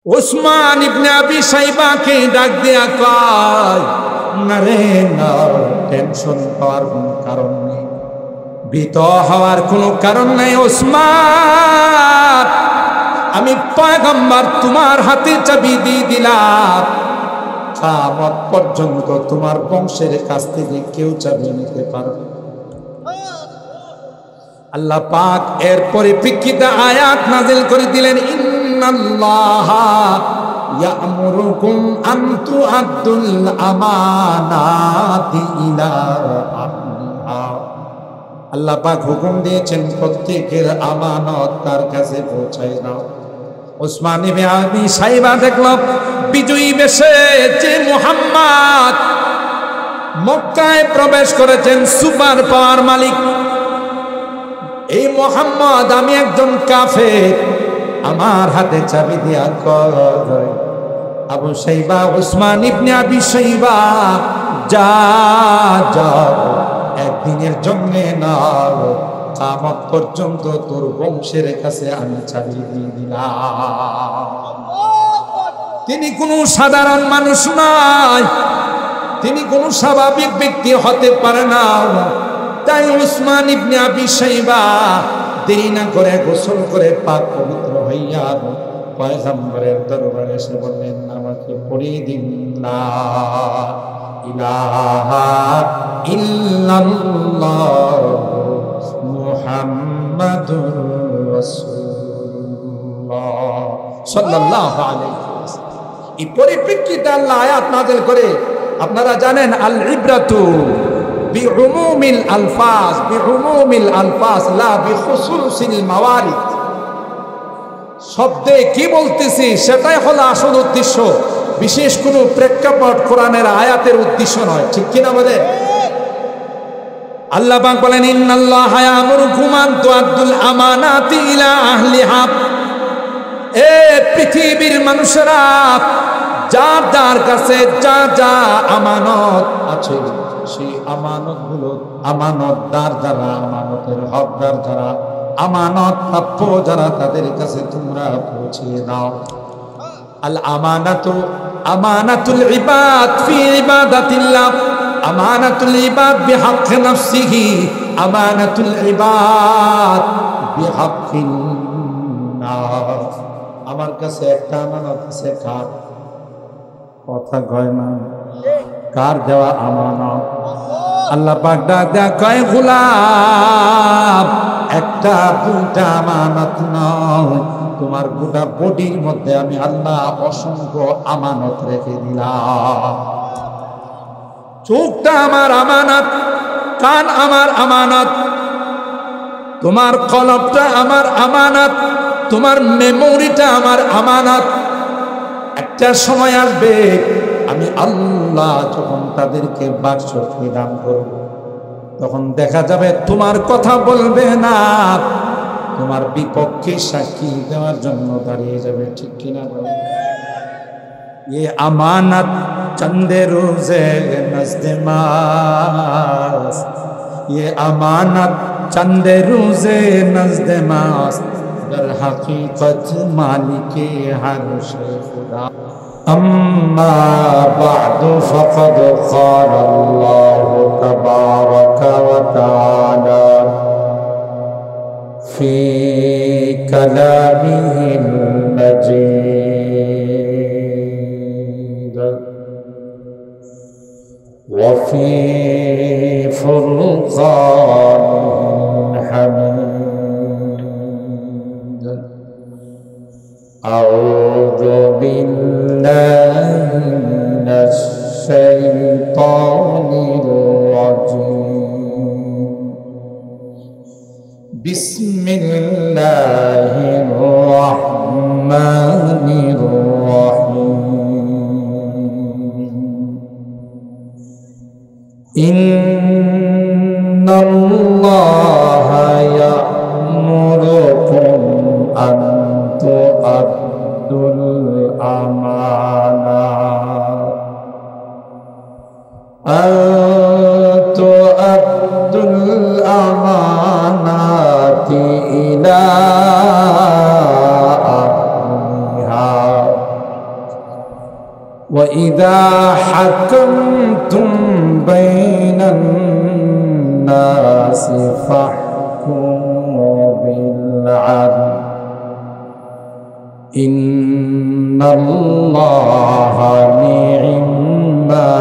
উসমান ইবনে আবি শাইবাকে ডাক দিয়া কয়, না রে না, টেনশন হওয়ার কোনো কারণ নেই, ভীত হওয়ার কোনো কারণ নেই। উসমান, আমি পয়গম্বর তোমার হাতে চাবি দিয়ে দিলাম, কিয়ামত পর্যন্ত তোমার বংশের কাছ থেকে কেউ চাবি নিতে পারবে। আল্লাহ পাক এর পরিপ্রেক্ষিতে আয়াত নাযিল করে দিলেন, ইন্নাল্লাহা ইয়া'মুরুকুম আন তু'আদ্দুল আমানাতি ইলা আহলিহা। আল্লাহ পাক হুকুম দিয়েছেন প্রত্যেকের আমানত তার কাছে পৌঁছায় দাও। উসমান ইবনে আবি শাইবা দেখল বিজয়ী বেশে যে মুহাম্মদ মক্কায় প্রবেশ করেছেন, সুপার পাওয়ার মালিক এই মুহাম্মদ, আমি একজন কাফের, আমার হাতে চাবি দিয়া কয়, আবু শাইবা, উসমান ইবনে আবি শাইবা, যা যাও, একদিনের জন্য না, কিয়ামত পর্যন্ত তোর বংশের কাছে আমি চাবি দিয়ে দিলাম। তিনি কোনো সাধারণ মানুষ নয়, তিনি কোনো স্বাভাবিক ব্যক্তি হতে পারে না। তাই উসমান ইবনে আবি শাইবা দেরি না করে গোসল করে পাক পবিত্র হইয়া পয়গম্বরের দরবারে এসে বললেন, আমাকে পড়িয়ে দিন লা ইলাহা ইল্লাল্লাহ মুহাম্মাদুর রাসূলুল্লাহ সাল্লাল্লাহু আলাইহি ওয়াসাল্লাম। এই পরিপ্রেক্ষিতে আল্লাহ আয়াত নাযিল করে, আপনারা জানেন আল ইবরাতু বিউমুমিল আলফাজ, বিউমুমিল আলফাজ লা বিখুসুসিল মাওয়ারিদ। শব্দে কি বলতেছি সেটাই হলো আসল উদ্দেশ্য, বিশেষ কোনো প্রেক্ষাপট কোরআনের আয়াতের উদ্দেশ্য নয়, ঠিক কিনা বলেন? আল্লাহ পাক বলেন, ইন্নাল্লাহা ইয়া'মুরুকুম আন তু'আদ্দুল আমানাতি ইলা আহলিহা। এ পৃথিবীর মানুষেরা, যার যার কাছে যা যা আমানত আছে, সেই আমানতগুলো আমানতদার যারা, আমানতের হকদার যারা, আমানত প্রাপ্য যারা, তাদের কাছে তোমরা পৌঁছিয়ে দাও। আল আমানাতু আমানাতুল ইবাদ ফি ইবাদাতিল্লাহ, আমানাতুল ইবাদ বিহাক্কি নাফসিহি, আমানাতুল ইবাদ বিহাক্কিন নাস। আমার কাছে একটা আমানত আছে, কার কথা কয় না, কার দেওয়া আমানত? আল্লাহ পাক ডাক দেয়া কয়, গোলাম, একটা দুইটা আমানত নয়, তোমার গোটা বডির মধ্যে আমি আল্লাহ অসংখ্য আমানত রেখে দিলাম। চোখটা আমার আমানত, কান আমার আমানত, তোমার কলবটা আমার আমানত, তোমার মেমোরিটা আমার আমানত। একটা সময় আসবে আমি আল্লাহ যখন তাদেরকে বাকশক্তি দান করব, তখন দেখা যাবে তোমার কথা বলবে না, তোমার বিপক্ষে সাক্ষী দেওয়ার জন্য দাঁড়িয়ে যাবে, ঠিক কিনা বলে? ये अमानत चंदे रोजे नज़्दे मास, ये अमानत चंदे रोजे नज़्दे मास, दर हकीकत मालिके हर्ष खुदा। अम्मा बअदु फ़क़द क़ाल अल्लाहु तबारक व तआला फ़ी कलामिहिल मजीद वफ़ी फ़ुरक़ानिल हमीद। अऊज़ु बिल्लाहि मिनश शैतानिर रजीम। बिस्मिल्लाहिर रहमानिर रहीम। इन्नल्लाहा यअमुरुकुम अन तु'अद्दुल अमानात, अन तु'अद्दुल अमानाति इला अहलिहा وإذا حكمتم بين الناس فاحكموا بالعدل إن الله نعم ما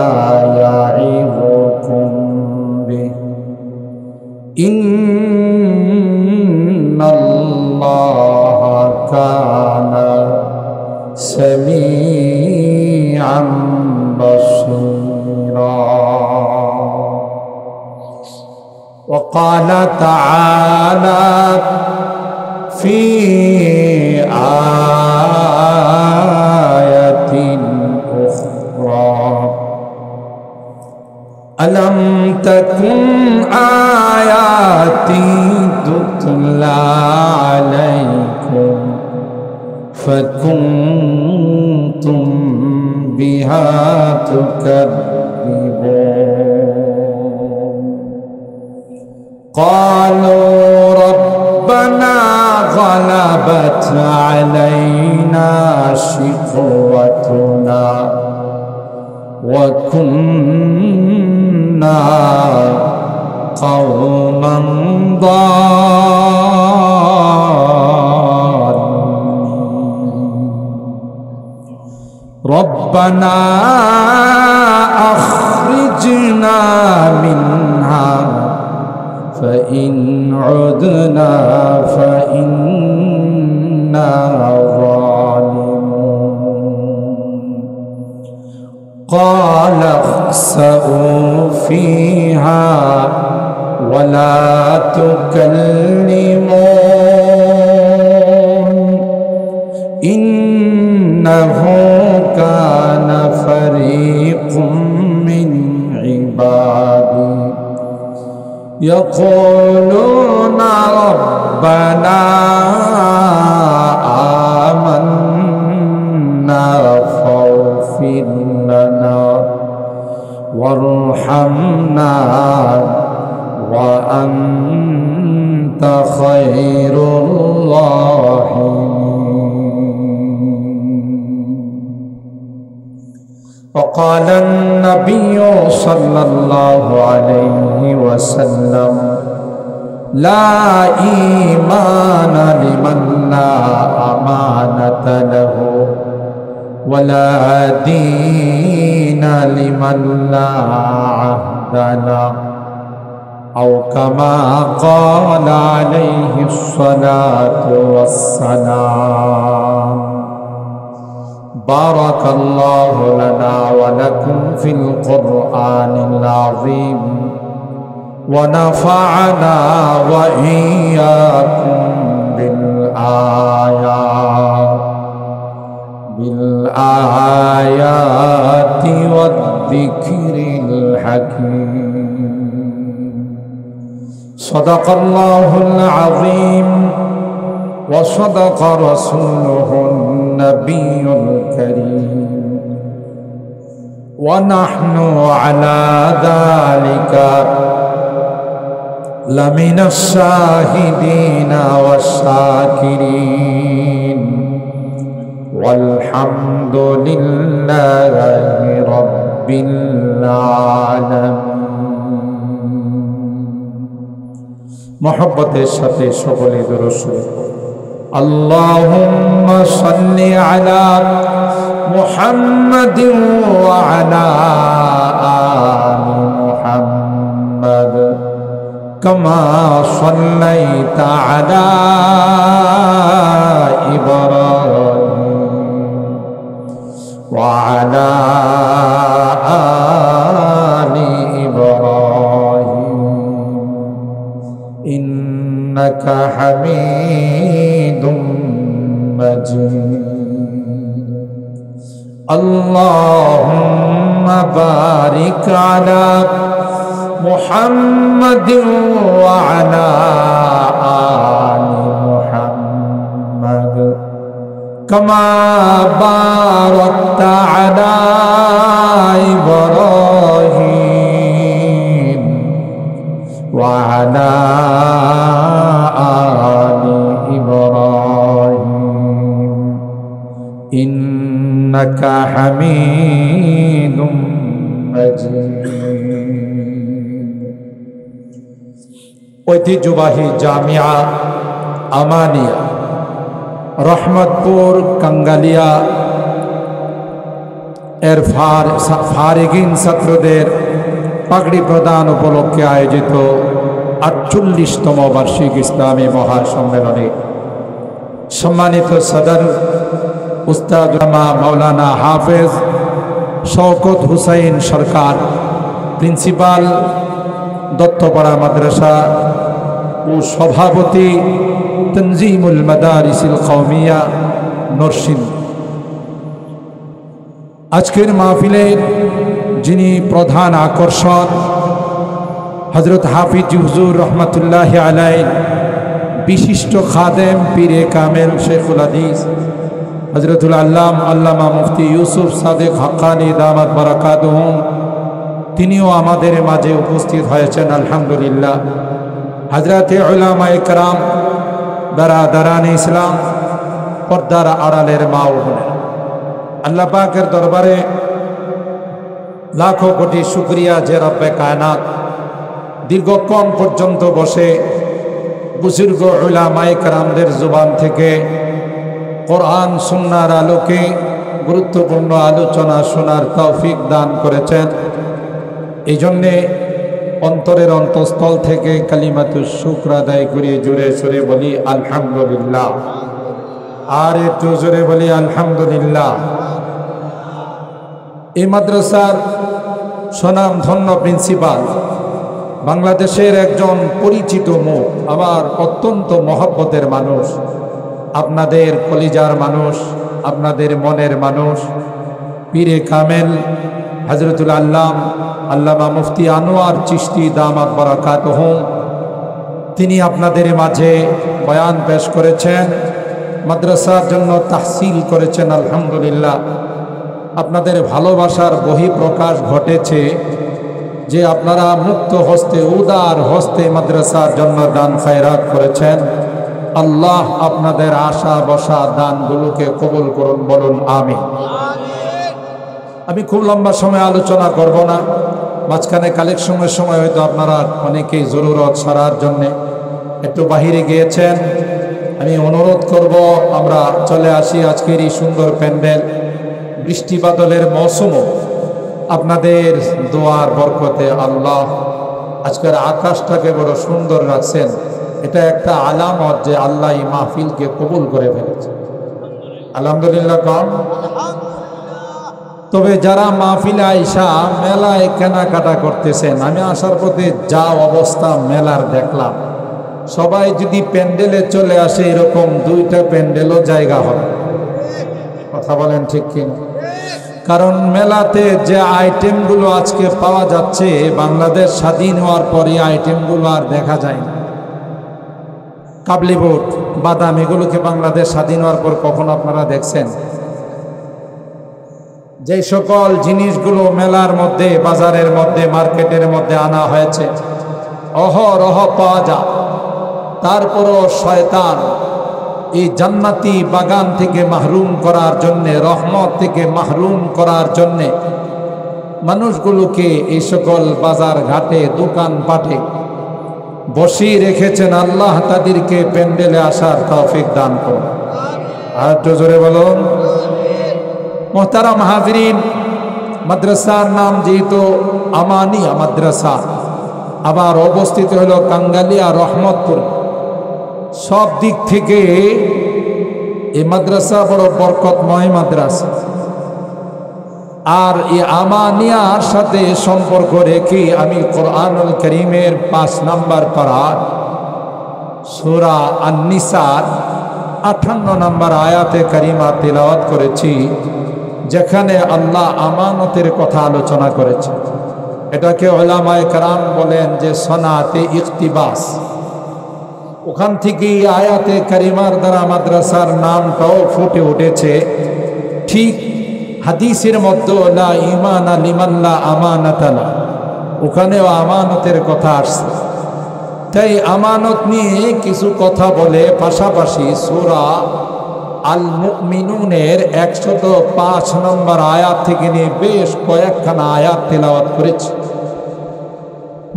يعظكم به إن الله كان سميعا بصيرا. وقال تعالى في آية أخرى ألم تكن آياتي تتلى عليكم فكنتم بها تكذبون قالوا ربنا غلبت علينا شقوتنا وكنا قوما ضالين ربنا أخرجنا منها فإن عدنا فإنا ظالمون قال اخسئوا فيها ولا تكلمون إنه كان فريق من عبادي يقولون ربنا آمنا فاغفر لنا وارحمنا وأنت خير الراحمين. وقال النبي صلى الله عليه وسلم لا إيمان لمن لا أمانة له ولا دين لمن لا عهد له أو كما قال عليه الصلاة والسلام. بارك الله لنا ولكم في القرآن العظيم ونفعنا وإياكم بالآيات والذكر الحكيم. صدق الله العظيم وصدق رسوله النبي الكريم ونحن على ذلك لمن الشاهدين والشاكرين والحمد لله رب العالمين. محبتের সাথে সকলে দরুদ শরীফ اللهم صل على محمد وعلى آل محمد كما صليت على إبراهيم وعلى آل إبراهيم إنك حميد مجيد. اللهم بارك على محمد وعلى آل محمد كما باركت على إبراهيم وعلى آل إبراهيم ইন্নাকা হামিদুম মাজিদ। ঐতিহ্যবাহী জামিয়া আমানিয়া রহমতপুর কাঙ্গালিয়া এর ফারিগিন ছাত্রদের পাগড়ি প্রদান উপলক্ষে আয়োজিত ৪৮তম বার্ষিক ইসলামী মহাসম্মেলনে সম্মানিত সদর উস্তাদ মাওলানা হাফেজ শওকত হুসাইন সরকার, প্রিন্সিপাল দত্তপাড়া মাদ্রাসা ও সভাপতি তনজিমুল মাদারিসিল কওমিয়া নরসিংদী। আজকের মাহফিলের যিনি প্রধান আকর্ষণ হযরত হাফিজ হুজুর রহমতুল্লাহ আলাইহি, বিশিষ্ট খাদেম পীরে কামেল শেখুল হাদিস হযরতুল আল্লামা মুফতি ইউসুফ সাদেক হাক্কানি দামাত বারাকাতুহুম, তিনিও আমাদের মাঝে উপস্থিত হয়েছেন আলহামদুলিল্লাহ। হযরতে উলামায়ে কেরাম, দারাদারান ইসলাম, পর্দার আড়ালের মা ও বোনেরা, আল্লাহ পাকের দরবারে লাখো কোটি শুকরিয়া যে রব্বে কায়নাত দীর্ঘক্ষণ পর্যন্ত বসে বুজুর্গ উলামায়ে কেরামদের জবান থেকে কোরআন সুন্নাহর আলোকে গুরুত্বপূর্ণ আলোচনা শোনার তৌফিক দান করেছেন। এই জন্যে অন্তরের অন্তঃস্থল থেকে কালিমাতুশ শুকর আদায় করি, জোরে সোরে বলি আলহামদুলিল্লাহ। আর একটু জোরে বলি আলহামদুলিল্লাহ। এই মাদ্রাসার স্বনামধন্য প্রিন্সিপাল, বাংলাদেশের একজন পরিচিত মুখ, আমার অত্যন্ত মহব্বতের মানুষ, আপনাদের কলিজার মানুষ, আপনাদের মনের মানুষ, পীরে কামেল হযরতুল আল্লামা মুফতি আনোয়ার চিশতি দামাত বারাকাতুহুম, তিনি আপনাদের মাঝে বয়ান পেশ করেছেন, মাদ্রাসার জন্য তাহসিল করেছেন আলহামদুলিল্লাহ। আপনাদের ভালোবাসার বহিঃপ্রকাশ ঘটেছে যে আপনারা মুক্ত হস্তে, উদার হস্তে মাদ্রাসার জন্য দান খায়রাত করেছেন। আল্লাহ আপনাদের আশা বসা দানগুলোকে কবুল করুন, বলুন আমিন। আমি খুব লম্বা সময় আলোচনা করব না, মাঝখানে কালেকশনের সময় হয়তো আপনারা অনেকেই জরুরত সারার জন্যে একটু বাহিরে গিয়েছেন। আমি অনুরোধ করব আমরা চলে আসি আজকের এই সুন্দর প্যান্ডেল, বৃষ্টি বাদলের মৌসুমও আপনাদের দোয়ার বরকতে আল্লাহ আজকের আকাশটাকে বড় সুন্দর রাখছেন। এটা একটা আলামত যে আল্লাহ এই মাহফিলকে কবুল করে ফেলেছে, আলহামদুলিল্লাহ কম। তবে যারা মাহফিলে আইসা মেলায় কেনাকাটা করতেছেন, আমি আসার পথে যা অবস্থা মেলার দেখলাম, সবাই যদি প্যান্ডেলে চলে আসে এরকম দুইটা প্যান্ডেলও জায়গা হবে। কথা বলেন ঠিক কিনা? কারণ মেলাতে যে আইটেমগুলো আজকে পাওয়া যাচ্ছে, বাংলাদেশ স্বাধীন হওয়ার পরে আইটেমগুলো আর দেখা যায় না। কাবলি বুট, বাদাম, এগুলোকে বাংলাদেশ স্বাধীন হওয়ার পর কখনো আপনারা দেখছেন? যে সকল জিনিসগুলো মেলার মধ্যে, বাজারের মধ্যে, মার্কেটের মধ্যে আনা হয়েছে, অহরহ পাওয়া যায়। তারপরও শয়তান এই জান্নাতি বাগান থেকে মাহরুম করার জন্যে, রহমত থেকে মাহরুম করার জন্যে মানুষগুলোকে এই সকল বাজার ঘাটে, দোকান পাটে বসিয়ে রেখেছেন। আল্লাহ তাদেরকে প্যান্ডেলে আসার তৌফিক দান করুন। আর একটু জোরে বলুন। মোহতারাম হাজরিন, মাদ্রাসার নাম যেহেতু আমানিয়া মাদ্রাসা, আবার অবস্থিত হলো কাঙ্গালিয়া রহমতপুর, সব দিক থেকে এই মাদ্রাসা বড় বরকতময় মাদ্রাসা। আর এই আমানিয়ার সাথে সম্পর্ক রেখে আমি কোরআনুল কারীমের ৫ নম্বর পারা সূরা আন-নিসার ৫৮ নম্বর আয়াতে কারিমা তিলাওয়াত করেছি, যেখানে আল্লাহ আমানতের কথা আলোচনা করেছে। এটাকে উলামায়ে কেরাম বলেন যে সনাতে ইকতিবাস। ওখান থেকে আয়াতে কারিমার দ্বারা মাদ্রাসার নামটাও ফুটে উঠেছে। ঠিক হাদিসের মধ্যে লা ঈমানা লিমান লা আমানাতা লা, ওখানেও আমানতের কথা আসছে। তাই আমানত নিয়ে কিছু কথা বলে পাশাপাশি সূরা আল মুমিনুনের 105 নম্বর আয়াত থেকে নিয়ে বেশ কয়েকখানা আয়াত তেলাওয়াত করেছি।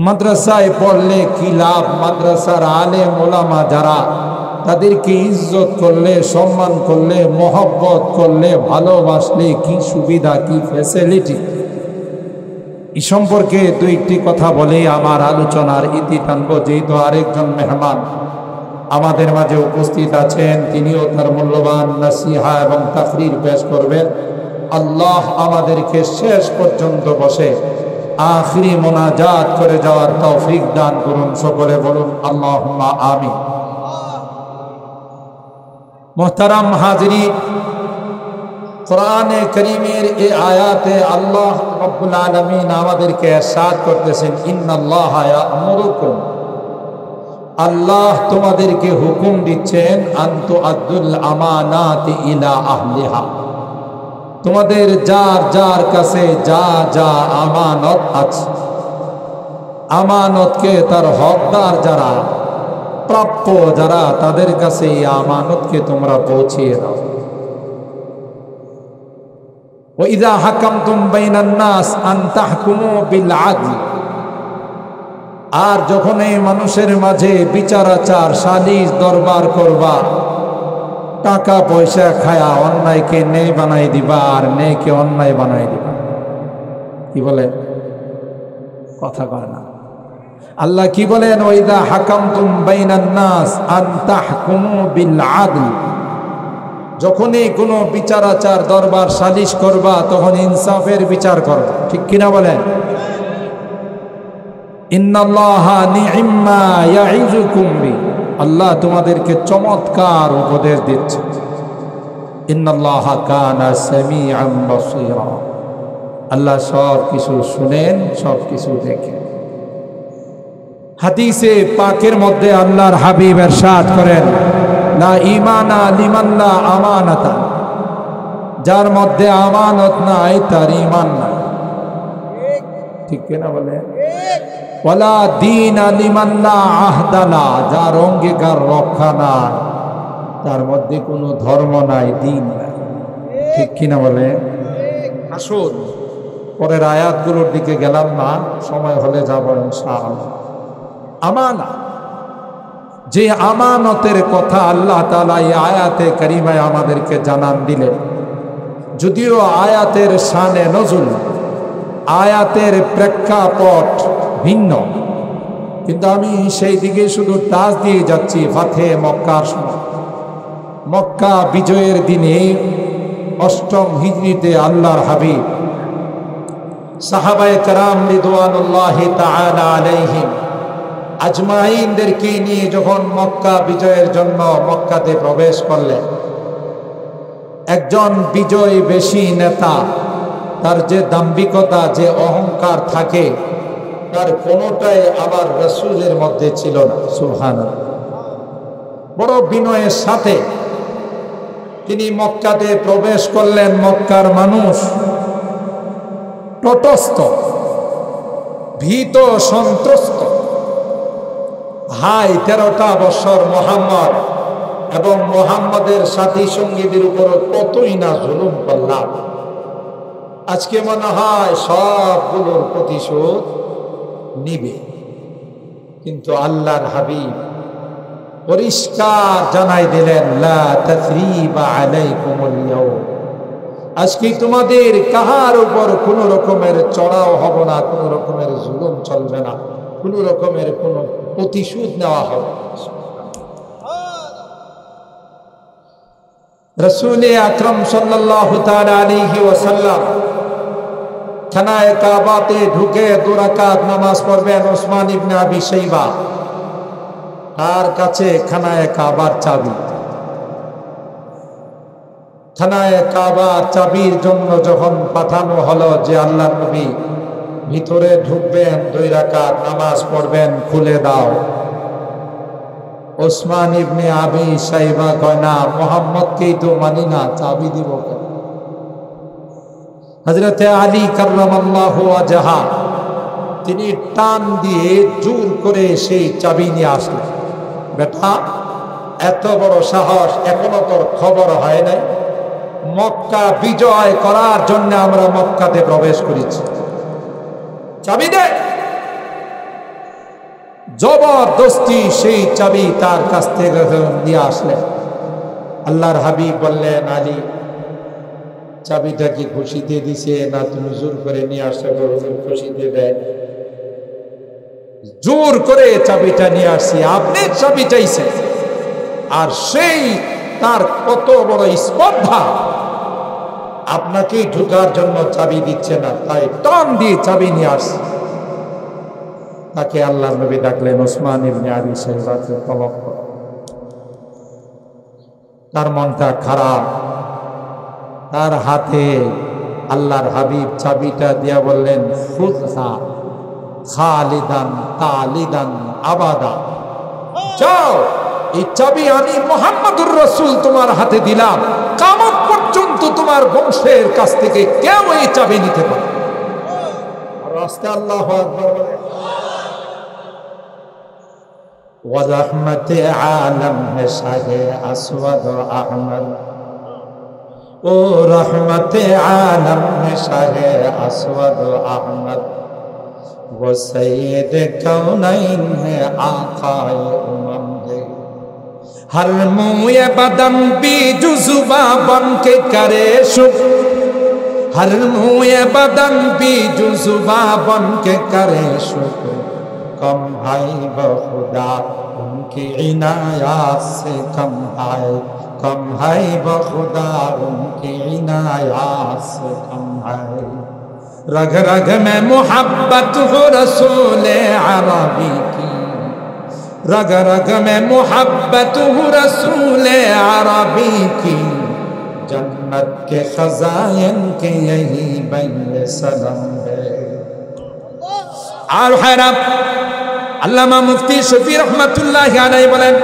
মাদ্রাসায় পড়লে কি লাভ, মাদ্রাসার আলেম ওলামা যারা, তাদেরকে ইজ্জত করলে, সম্মান করলে, মহব্বত করলে, ভালোবাসলে কি সুবিধা, কি ফ্যাসিলিটি, এই সম্পর্কে দুইটি কথা বলে আমার আলোচনার ইতি টানব। যেহেতু আরেকজন মেহমান আমাদের মাঝে উপস্থিত আছেন, তিনিও তার মূল্যবান নসিহা এবং তাকরীর পেশ করবেন। আল্লাহ আমাদেরকে শেষ পর্যন্ত বসে আখিরি মোনাজাত করে যাওয়ার তৌফিক দান করুন। সকলে বলুন আল্লাহুম্মা আমিন। মুহতারাম হাজিরিন, কোরআনে কারীমের এই আয়াতে আল্লাহ রাব্বুল আলামিন আমাদেরকে ইরশাদ করতেছেন, ইন্নাল্লাহা ইয়া'মুরুকুম, আল্লাহ তোমাদেরকে হুকুম দিচ্ছেন, আনতু আদ্দুল আমানাতি ইলা আহলিহা, তোমাদের যার যার কাছে যা যা আমানত আছে, আমানতকে তার হকদার যারা, প্রাপ্য যারা, তাদের কাছে এই আমানতকে তোমরা পৌঁছিয়ে দাও। ওয়া ইযা হাকামতুম বাইনান নাস আন তাহকুমু বিল আদল, আর যখন এই মানুষের মাঝে বিচার আচার, সালিশ দরবার করবা, টাকা পয়সা খায়া অন্যায়কে ন্যায় বানাই দিবা আর ন্যায়কে অন্যায় বানাই দিবা। কি বলে? কথা কয় না। আল্লাহ কি বলেন? ওয়া ইযা হাকামতুম বাইনান নাস আন তাহকুমু বিল আদল, যখনই কোনো বিচার আচার দরবার সালিশ করবা তখন ইনসাফের বিচার করবা। ঠিক কিনা বলেন? ইন্নাল্লাহা নি'ম্মা ইয়া'iযুকুম বি, আল্লাহ তোমাদেরকে চমৎকার উপদেশ দিচ্ছে। ইন্নাল্লাহা কানা সামিআন বাসীরা, আল্লাহ সব কিছু শুনেন, সব কিছু দেখেন। হাদিসে পাকের মধ্যে আল্লাহর হাবিব ইরশাদ করেন, লা ঈমানা লিমান লা আমানাতা, যার মধ্যে আমানত নাই তার ঈমান নাই। ঠিক কিনা বলে? ওয়ালা দীনা লিমান লা আহদা লা, যার অঙ্গীকার রক্ষা নাই তার মধ্যে কোনো ধর্ম নাই, দিন নাই। ঠিক কিনা বলে? আসুন পরের আয়াতগুলোর দিকে গেলাম না, সময় হলে যাব ইনশাআল্লাহ। আমানা, যে আমানতের কথা আল্লাহ তাআলা এই আয়াতে কারিমায় আমাদেরকে জানান দিলেন, যদিও আয়াতের শানে নজুল, আয়াতের প্রেক্ষাপট ভিন্ন, কিন্তু আমি সেই দিকে শুধু টাচ দিয়ে যাচ্ছি। ফাতে মক্কার সময়, মক্কা বিজয়ের দিনে 8ম হিজরিতে আল্লাহর হাবিব সাহাবায়ে কেরাম রিদওয়ানুল্লাহি তাআলা আলাইহিম আজমাইনদেরকে নিয়ে যখন মক্কা বিজয়ের জন্য মক্কাতে প্রবেশ করলেন, একজন বিজয় বেশি নেতা, তার যে দাম্ভিকতা, যে অহংকার থাকে, তার কোনোটাই আবার রাসূলের মধ্যে ছিল না। সুবহানাল্লাহ। বড় বিনয়ের সাথে তিনি মক্কাতে প্রবেশ করলেন। মক্কার মানুষ তটস্থ, ভীত, সন্ত্রস্ত। হাই 13টা বছর মোহাম্মদ এবং মোহাম্মদের সাথী সঙ্গীদের উপর কতই না জুলুম করলাম, আজকে মনে হয় সবগুলোর প্রতিশোধ নিবে। কিন্তু আল্লাহর হাবিব পরিষ্কার জানাই দিলেন, লা তাসরিবা আলাইকুমুল ইয়াউম, আজকে তোমাদের কাহার উপর কোনো রকমের চড়াও হব না, কোনো রকমের জুলুম চলবে না, কোনো রকমের কোনো প্রতিশোধ নেওয়া হবে। রাসূল আকরাম সাল্লাল্লাহু তাআলা আলাইহি ওয়াসাল্লাম খানায়ে কাবাতে ঢুকে 2 রাকাত নামাজ পড়বেন। ওসমান ইবনে আবি শাইবা, তার কাছে খানায়ে কাবার চাবি। খানায়ে কাবার চাবির জন্য যখন পাঠানো হলো যে আল্লাহর নবী ভিতরে ঢুকবেন, 2 রাকাত নামাজ পড়বেন, খুলে দাও, ওসমান ইবনে আবি শাইবা কয়, না, মুহাম্মদকেই তো মানি না, চাবি দিব কেন? হযরতে আলী কাররামাল্লাহু ওয়াজহা তিনি টান দিয়ে জোর করে সেই চাবি নিয়ে আসলেন। বেটা, এত বড় সাহস এখনো তোর খবর হয় নাই? মক্কা বিজয় করার জন্য আমরা মক্কাতে প্রবেশ করেছি, চাবি দে। জবরদস্তি সেই চাবি তার কাছ থেকে নিয়ে আসলেন। আল্লাহর হাবিব বললেন, আলী, চাবিটা কি খুশিতে দিছে না তুমি জোর করে নিয়ে আসো? খুশিতে দেয়, জোর করে চাবিটা নিয়ে আসছি। আপনি চাবি চাইছেন, আর সেই তার কত বড় স্পর্ধা, আপনাকে ঢোকার জন্য চাবি দিচ্ছে না, তাই টান দিয়ে চাবি নিয়ে আসছে। তাকে আল্লাহর নবী ডাকলেন, ওসমান ইবনে আবি শাইবাকে তলব কর। তার মনটা খারাপ, তার হাতে আল্লাহর হাবিব চাবিটা দিয়া বললেন, খুযহা খালিদান তালিদান আবাদা, যাও, এই চাবি আমি মুহাম্মদুর রাসূল তোমার হাতে দিলাম, কিয়ামত পর্যন্ত তোমার বংশের কাছ থেকে কেউ এই চাবি নিতে পারে। আর আস্তে আল্লাহু আকবার বলে। ওয়া রাহমাতে আলম হে শাহে আসওয়াদ আহমদ, ও রহমতে আলম হে শাহে আসওয়াদ আহমদ, वो सैयद कौनैन है आकाए उमम है, हर मुए बदन भी जुज़ुबा बन के करे शुक्र, हर मुए बदन भी जुज़ुबा बन के करे शुक्र, कम है बखुदा उनकी इनायत से कम है बखुदा उनकी इनायत से कम है। रग रग में मोहब्बत हो रसूल अरबी की, रग रग में मोहब्बत हो रसूल अरबी की, जन्नत के खजाइन के यही बैल सनम है। और हैरत अल्लामा मुफ्ती शफी रहमतुल्लाहि अलैहि बोलेन,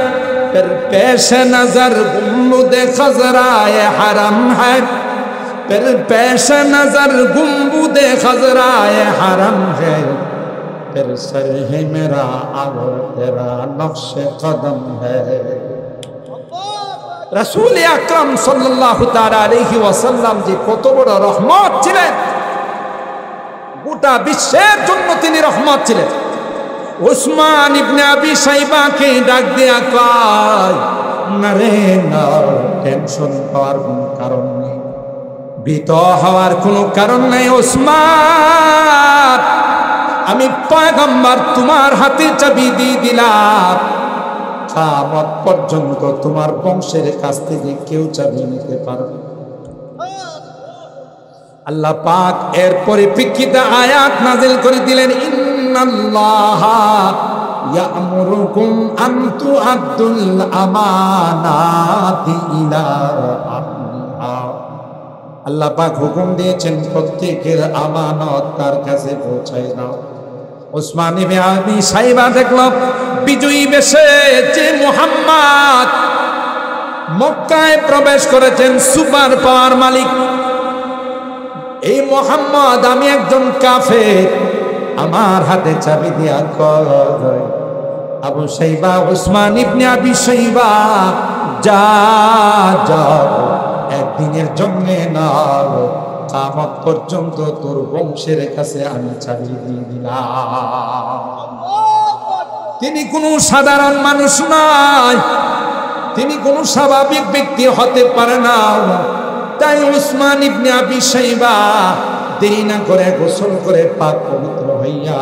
फिर पेश नजर गुम्बद खजराए हरम है, फिर पेश नजर गुम्बद खजराए हरम है, फिर सर है मेरा और तेरा नक्श कदम है। रसूल আকরাম সাল্লাল্লাহু তাআলা আলাইহি ওয়াসাল্লাম যে কত বড় রহমত ছিলেন, গোটা বিশ্বের জন্য তিনি রহমত ছিলেন। ওসমান ইবনে আবি শাইবাকে ডাক দিয়া কয়, না রে না, টেনশন পাওয়ার কোনো কারণ নেই, ভীত হওয়ার কোনো কারণ নেই। ওসমান, আমি পয়গম্বর তোমার হাতে চাবি দিয়ে দিলাম, কিয়ামত পর্যন্ত তোমার বংশের কাছ থেকে কেউ চাবি নিতে পারবে। আল্লাহ পাক এর পরিপ্রেক্ষিতে আয়াত নাযিল করে দিলেন, ইন্নাল্লাহা ইয়া'মুরুকুম আন তু'আদ্দুল আমানাতি ইলা আহলিহা। আল্লাহ পাক হুকুম দিয়েছেন প্রত্যেকের আমানত তার কাছে পৌঁছায় দাও। ওসমান ইবনে আবি শাইবা দেখল বিজয়ী বেশে যে মুহাম্মদ মক্কায় প্রবেশ করেছেন, সুপার পাওয়ার মালিক। এই মুহাম্মদ, আমি একজন কাফের, আমার হাতে চাবি দিয়া কয়, আবু শাইবা, ওসমান ইবনে আবি শাইবা, যা যাও, একদিনের জন্য না, কিয়ামত পর্যন্ত তোর বংশের কাছে আমি চাবি দিয়ে দিলাম। তিনি কোনো সাধারণ মানুষ নয়, তিনি কোনো স্বাভাবিক ব্যক্তি হতে পারে না। তাই ওসমান ইবনে আবি শাইবা দেরি না করে গোসল করে পাক পবিত্র হইয়া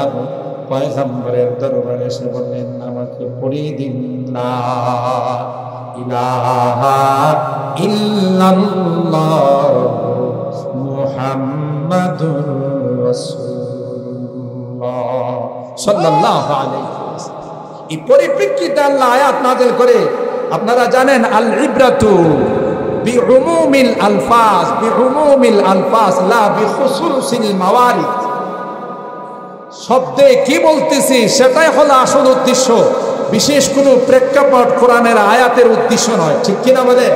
পয়গম্বরের দরবারে এসে বললেন, আমাকে পড়িয়ে দিন লা ইলাহা ইল্লাল্লাহ মুহাম্মাদুর রাসূলুল্লাহ সাল্লাল্লাহু আলাইহি ওয়াসাল্লাম। এই পরিপ্রেক্ষিতে আল্লাহ আয়াত নাযিল করে, আপনারা জানেন, আল ইবরাতু বিউমুমিল আলফাজ, বিউমুমিল আলফাজ লা বিখুসুসিল মাওয়ারিদ। শব্দে কি বলতেছি সেটাই হলো আসল উদ্দেশ্য, বিশেষ কোনো প্রেক্ষাপট কোরআনের আয়াতের উদ্দেশ্য নয়। ঠিক কিনা বলে?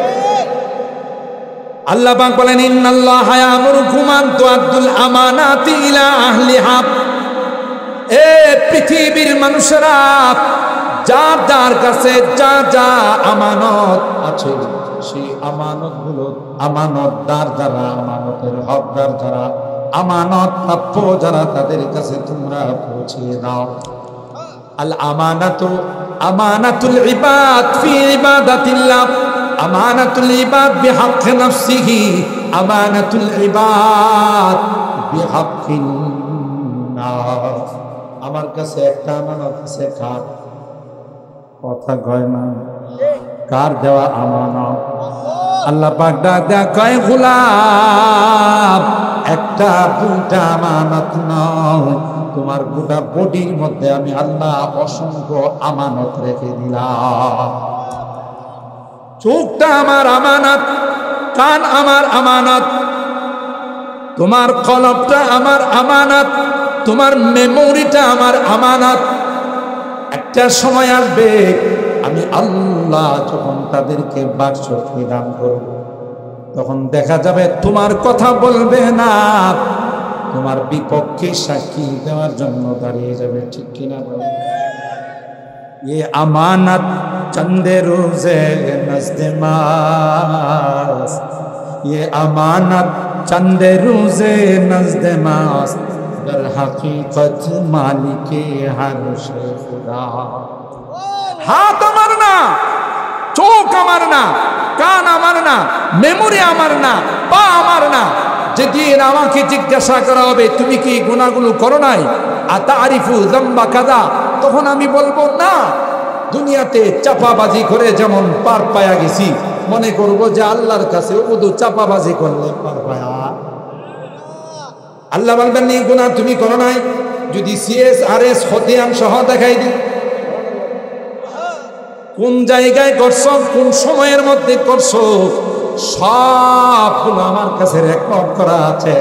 আল্লাহ পাক বলেন, ইন্নাল্লাহা ইয়া'মুরুকুম আন তু'আদ্দুল আমানাতি ইলা আহলিহা। এ পৃথিবীর মানুষেরা, যার যার কাছে যা যা আমানত আছে সেই আমানতগুলো আমানতদার যারা, আমানতের হকদার যারা, আমানত প্রাপ্য যারা, তাদের কাছে তোমরা পৌঁছিয়ে দাও। আল আমানাতু আমানাতুল ইবাদ ফি ইবাদাতিল্লাহ, আমানাতুল ইবাদ বিহাক্কি নাফসিহি, আমানাতুল ইবাদ বিহাক্কিন নাস। আমার কাছে একটা আমানত আছে, কার কথা কয় না, কার দেওয়া আমানত? আল্লাহ পাক ডাক দেয়া কয়, গোলাম একটা দুইটা আমানত নয়, তোমার গোটা বডির মধ্যে আমি আল্লাহ অসংখ্য আমানত রেখে দিলাম। চোখটা আমার আমানত, কান আমার আমানত, তোমার কলবটা আমার আমানত, তোমার মেমোরিটা আমার আমানত। একটা সময় আসবে আমি আল্লাহ যখন তাদেরকে বাকশক্তি দান করব, তখন দেখা যাবে তোমার কথা বলবে না, তোমার বিপক্ষে সাক্ষী দেওয়ার জন্য দাঁড়িয়ে যাবে। ঠিক কিনা বল? ये अमानत चंदे रोजे नज़्द मास, ये अमानत चंदे रोजे नज़्द मास, दर हकीकत मालिके हर्ष खुदा। हाथ আমার না, চোখ আমার না, কান আমার না, মেমোরি আমার না, পা আমার না। যেদিন আমাকে জিজ্ঞাসা করা হবে তুমি কি গুনাহগুলো করো নাই, আতারিফু যামবা কাদা, তখন আমি বলবো না। দুনিয়াতে চাপাবাজি করে যেমন পার পায়া গেছি, মনে করব যে আল্লাহর কাছে শুধু চাপাবাজি করলে পার পায়া। আল্লাহ বলবেন এই গুনাহ তুমি করো নাই, যদি CSRS খতিয়ান সহ দেখাই দিই কোন জায়গায় করছো, কোন সময়ের মধ্যে করছো, সবগুলো আমার কাছে রেকর্ড করা আছে।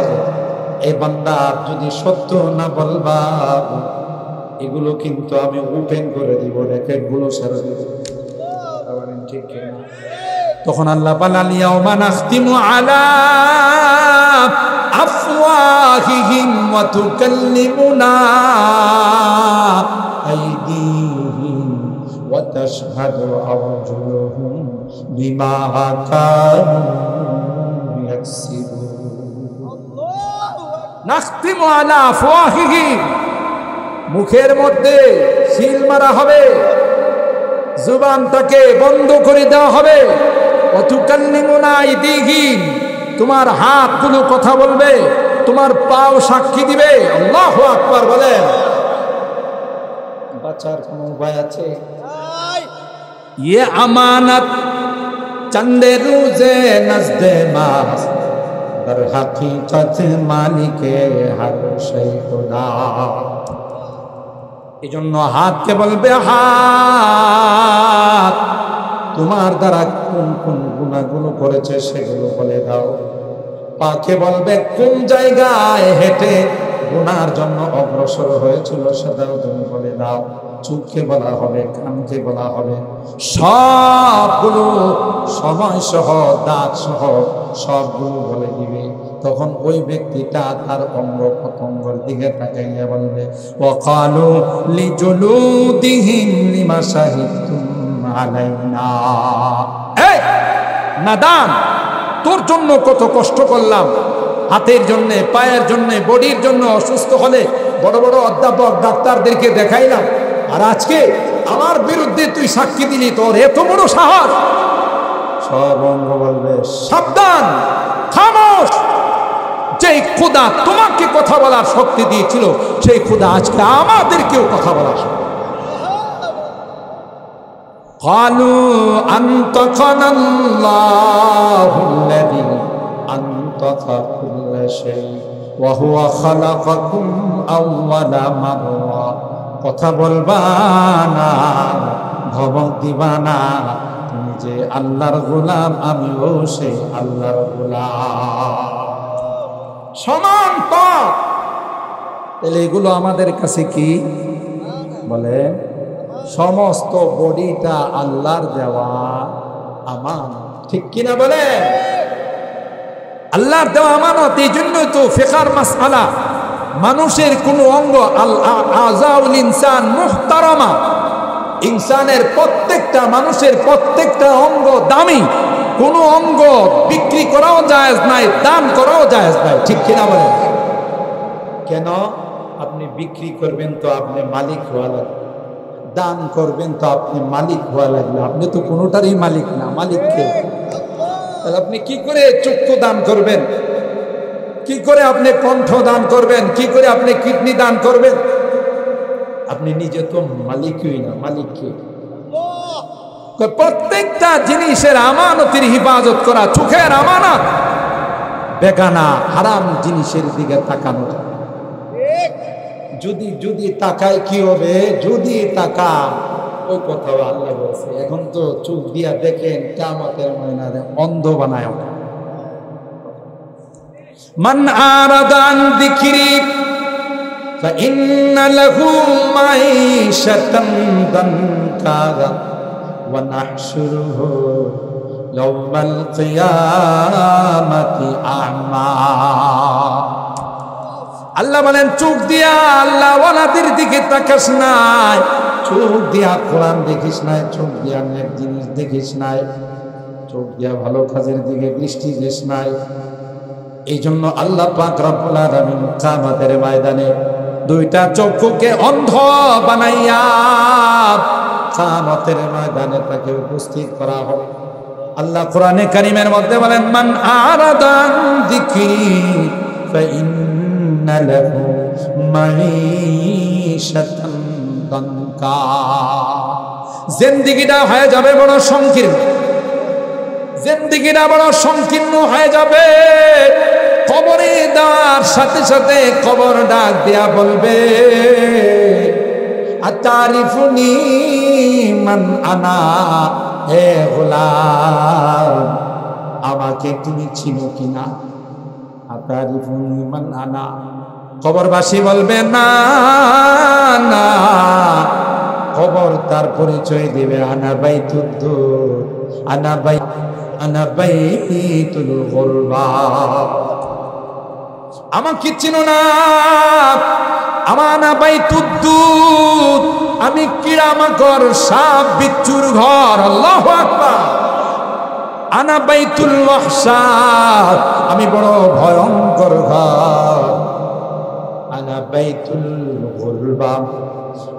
এই বান্দা যদি সত্য না বলবা, এগুলো কিন্তু আমি ওপেন করে দিব, রেকর্ডগুলো ছেড়ে দিব। ঠিক কিনা? তখন আল্লাহ বলেন ইয়াউমা নাখতিমু আলা আফওয়াহিহিম ওয়া তুকাল্লিমুনা আইদিহিম ওয়া তাশহাদু আরজুলুহুম বিমা কানু ইয়াকসিবুন। নাখতিমু আলা আফওয়াহিহিম, মুখের মধ্যে সিল মারা হবে, জুবানটাকে বন্ধ করে দেওয়া হবে। ওয়া তুকাল্লিমুনা আইদিহিম, তোমার হাতগুলো কথা বলবে, তোমার পাও সাক্ষী দিবে। আল্লাহু আকবার বলেন। বাঁচার কোনো উপায় আছে? ये अमानत चंदे रोजे नज़्दे मास, दर हकीकत मालिके हर शै खुदा। এই জন্য হাতকে বলবে, হাত তোমার দ্বারা কোন কোন গুনাহগুলো করেছে সেগুলো বলে দাও। পাকে বলবে কোন জায়গায় হেঁটে গুনার জন্য অগ্রসর হয়েছিল সেটাও তুমি বলে দাও। চোখকে বলা হবে, কানকে বলা হবে, সবগুলো সময় সহ দাঁত সহ সবগুলো বলে দিবে। তখন ওই ব্যক্তিটা তার অঙ্গ প্রত্যঙ্গের দিকে তাকাইয়া বলবে, ওয়াকালু লিজুলুদিহিম লিমা শাহিদতুম আলাইনা। এই নাদান, তোর জন্য কত কষ্ট করলাম, হাতের জন্য, পায়ের জন্য, বডির জন্য। অসুস্থ হলে বড় বড় অধ্যাপক ডাক্তারদেরকে দেখাইলাম, আর আজকে আমার বিরুদ্ধে তুই সাক্ষী দিলি, তোর এত বড় সাহস। সব অঙ্গ বলবে সাবধান, খামোশ। যেই খোদা তোমাকে কথা বলার শক্তি দিয়েছিল, সেই খোদা আজকে আমাদেরকেও কথা বলার শক্তি। قالوا أنطقنا الله الذي أنطق كل شيء وهو خلقكم أول مرة। কথা বলবা না, ধমক দিবা না, তুমি যে আল্লাহর গোলাম, আমিও সেই আল্লাহর গোলাম। সমান পথ। তাহলে এগুলো আমাদের কাছে কি বলে? সমস্ত বডিটা আল্লাহর দেওয়া আমানত। ঠিক কিনা বলে? আল্লাহর দেওয়া আমানত। এই জন্যই তো ফিকর মাসআলা, মানুষের কোন অঙ্গ, আল আযাউল ইনসান মুহতারামা, ইনসানের প্রত্যেকটা মানুষের প্রত্যেকটা অঙ্গ দামি, কোনো অঙ্গ বিক্রি করাও জায়েজ নাই, দান করাও জায়েজ নাই, ঠিক কিনা বলেন? কেন? আপনি বিক্রি করবেন তো আপনি মালিক হওয়া লাগবে, দান করবেন তো আপনি মালিক হওয়া লাগবে। আপনি তো কোনোটারই মালিক না, মালিক কে? তাহলে আপনি কি করে চক্ষু দান করবেন, কি করে আপনি কণ্ঠ দান করবেন, কি করে আপনি কিডনি দান করবেন? আপনি নিজে তো মালিকই না, মালিক কে? প্রত্যেকটা জিনিসের আমানতের হিফাজত করা, চোখের আমানত, বেগানা হারাম জিনিসের দিকে তাকানো। যদি তাকায় কি হবে? যদি তাকা, ওই কথা আল্লাহ বলছে, এখন তো চোখ দিয়া দেখেন, কিয়ামতের ময়দানে অন্ধ বানায়। মান আরাদা আন যিকরি ফাইন্না লাহু মাঈশাতান দানকা ওয়া নাহশুরুহু ইয়াওমাল কিয়ামাতি আ'মা। আল্লাহ বলেন, চোখ দিয়া আল্লাহ ওয়ালাদের দিকে তাকাস নাই, চোখ দিয়া কোরআন দেখিস নাই, চোখ দিয়া নেক জিনিস দেখিস নাই, চোখ দিয়া ভালো কাজের দিকে দৃষ্টি দিস নাই। এই জন্য আল্লাহ পাক রব্বুল আলামিন কিয়ামতের ময়দানে দুইটা চক্ষুকে অন্ধ বানাইয়া কিয়ামতের ময়দানে তাকে উপস্থিত করা হবে। আল্লাহ কোরআনে কারীমের মধ্যে বলেন, মান আরাদা আন যিকরি ফাইন্না লাহু মাঈশাতান দানকা। জিন্দেগিটা হয়ে যাবে বড় সংকীর্ণ, জিন্দেগিটা বড় সংকীর্ণ হয়ে যাবে। কবরে দেওয়ার সাথে সাথে কবর ডাক দেয়া বলবে, আতারিফুনি মান আনা, হে গোলাম আমাকে তুমি চিনো কিনা? আতারিফুনি মান আনা। কবরবাসী বলবে, না না। কবর তার পরিচয় দিবে, আনা বাইতুদ্দুর, আনা বাইতুল গুরবা। আমাকে চিনো না? আমানা বাইতুদ্দুর, আমি কিরামাকর সাপ বিচ্ছুর ঘর। আল্লাহু আকবার। আনা বাইতুল ওয়াহশাত, আমি বড় ভয়ঙ্কর ঘর। আনা বাইতুল গুরবা,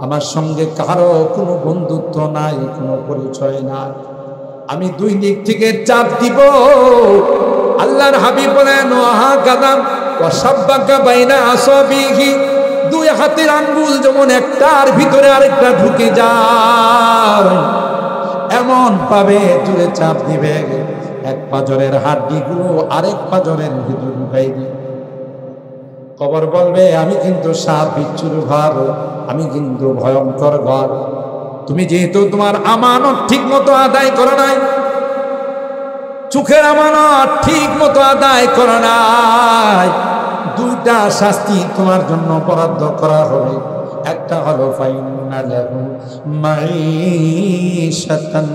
আমার সঙ্গে কারো কোনো বন্ধুত্ব নাই, কোনো পরিচয় নাই। আমি দুই দিক থেকে চাপ দিব। আল্লাহর হাবিব বলেন, ওয়াহা কাদাম ওয়াসাব্বাকা বাইনা আসাবিহি, দুই হাতের আঙ্গুল যেমন একটার ভিতরে আরেকটা ঢুকে যায়, এমন পাবে জুড়ে চাপ দিবে, এক পাজরের হাড্ডিগুলো আরেক পাজরের ভিতরে ঢুকাই দিবে। কবর বলবে, আমি কিন্তু সাপ বিচ্ছুর ঘর, আমি কিন্তু ভয়ঙ্কর ঘর। তুমি যেহেতু তোমার আমানত ঠিক মতো আদায় করো নাই, চোখের আমানত ঠিক মতো আদায় করো নাই, দুইটা শাস্তি তোমার জন্য বরাদ্দ করা হবে। একটা হলো ফাইন্না লাহু মাঈশাতান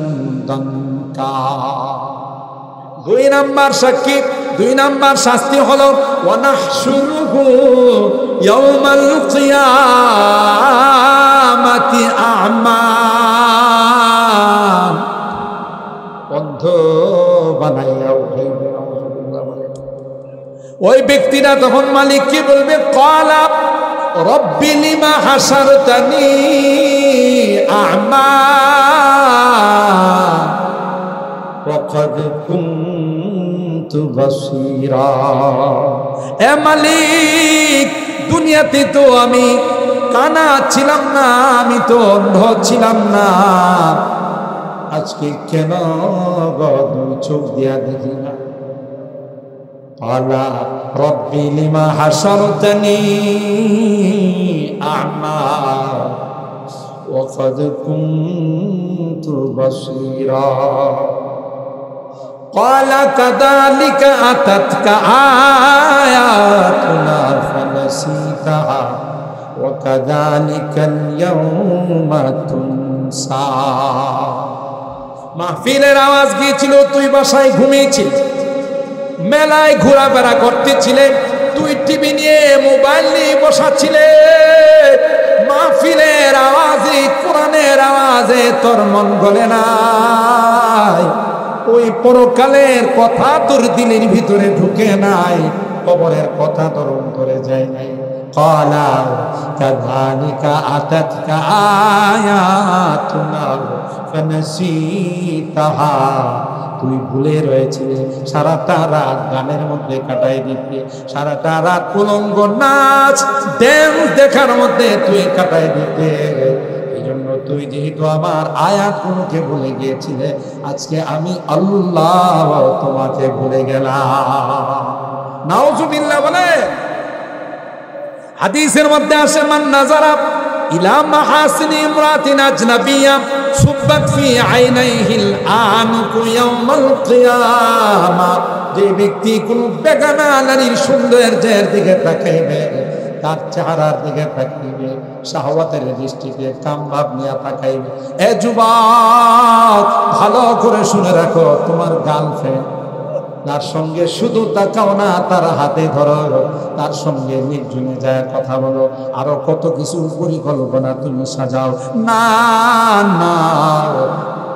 দানকা, দুই নাম্বার সাক্ষী, দুই নাম্বার শাস্তি হলো ওয়া নাহশুরুহু ইয়াওমাল কিয়ামাতি আ'মা, অন্ধ বানাইয়া উঠাইবে। ওই ব্যক্তিরা তখন মালিককে বলবে, ক্বালা রব্বি লিমা হাসারতানি আ'মা ওয়া ক্বাদ কুনতু বাসীরা। এ মালিক, দুনিয়াতে তো আমি কানা ছিলাম না, আমি তো অন্ধ ছিলাম না, আজকে কেন দুই চোখ দিয়া দেখি না? ক্বালা রব্বি লিমা হাসারতানি আ'মা ওয়া ক্বাদ কুনতু বাসীরা। ক্বালা কাযালিকা আতাতকা আয়াতুনা ফানাসিতাহা ওয়া কাযালিকাল ইয়াওমা তুনসা। মাহফিলের আওয়াজ গিয়েছিল, তুই বাসায় ঘুমিয়েছিলি, মেলায় ঘোরাফেরা করতেছিলে, তুই টিভি নিয়ে মোবাইল নিয়ে বসাচ্ছিলে, মাহফিলের আওয়াজে, কোরআনের আওয়াজে তোর মন গলে নাই, ওই পরকালের কথা তোর দিলের ভিতরে ঢুকে নাই, কবরের কথা তোর অন্তরে যায় নাই। ক্বালা কাযালিকা আতাতকা আয়াতুনা ফানাসিতাহা, তুই ভুলে রয়েছিলে, সারাটা রাত গানের মধ্যে কাটাই দিতে, সারাটা রাত উলঙ্গ নাচ ড্যান্স দেখার মধ্যে তুই কাটাই দিতে। এই জন্য তুই যেহেতু আমার আয়াতগুলোকে ভুলে গিয়েছিলে, আজকে আমি আল্লাহ তোমাকে ভুলে গেলাম। নাউজুবিল্লাহ বলে। হাদিসের মধ্যে আসে, মান নাজারা ইলা মাহাসিনি ইমরাতিন আজনাবিয়্যা সুব্বাত ফি আইনাইহিল আনুকু ইয়াউমাল কিয়ামা, যে ব্যক্তি কোন বেগানা নারীর সৌন্দর্যের দিকে তাকাইবে, তার চেহারার দিকে তাকাইবে, শাহওয়াতের দৃষ্টিতে কামভাব নিয়ে তাকাইবে। এ যুবক, ভালো করে শুনে রাখো, তোমার গার্লফ্রেন্ড, তার সঙ্গে শুধু তাকাও না, তার হাতে ধরো, তার সঙ্গে নির্জনে যায় কথা বলো, আরো কত কিছু পরিকল্পনা তুমি সাজাও। না না,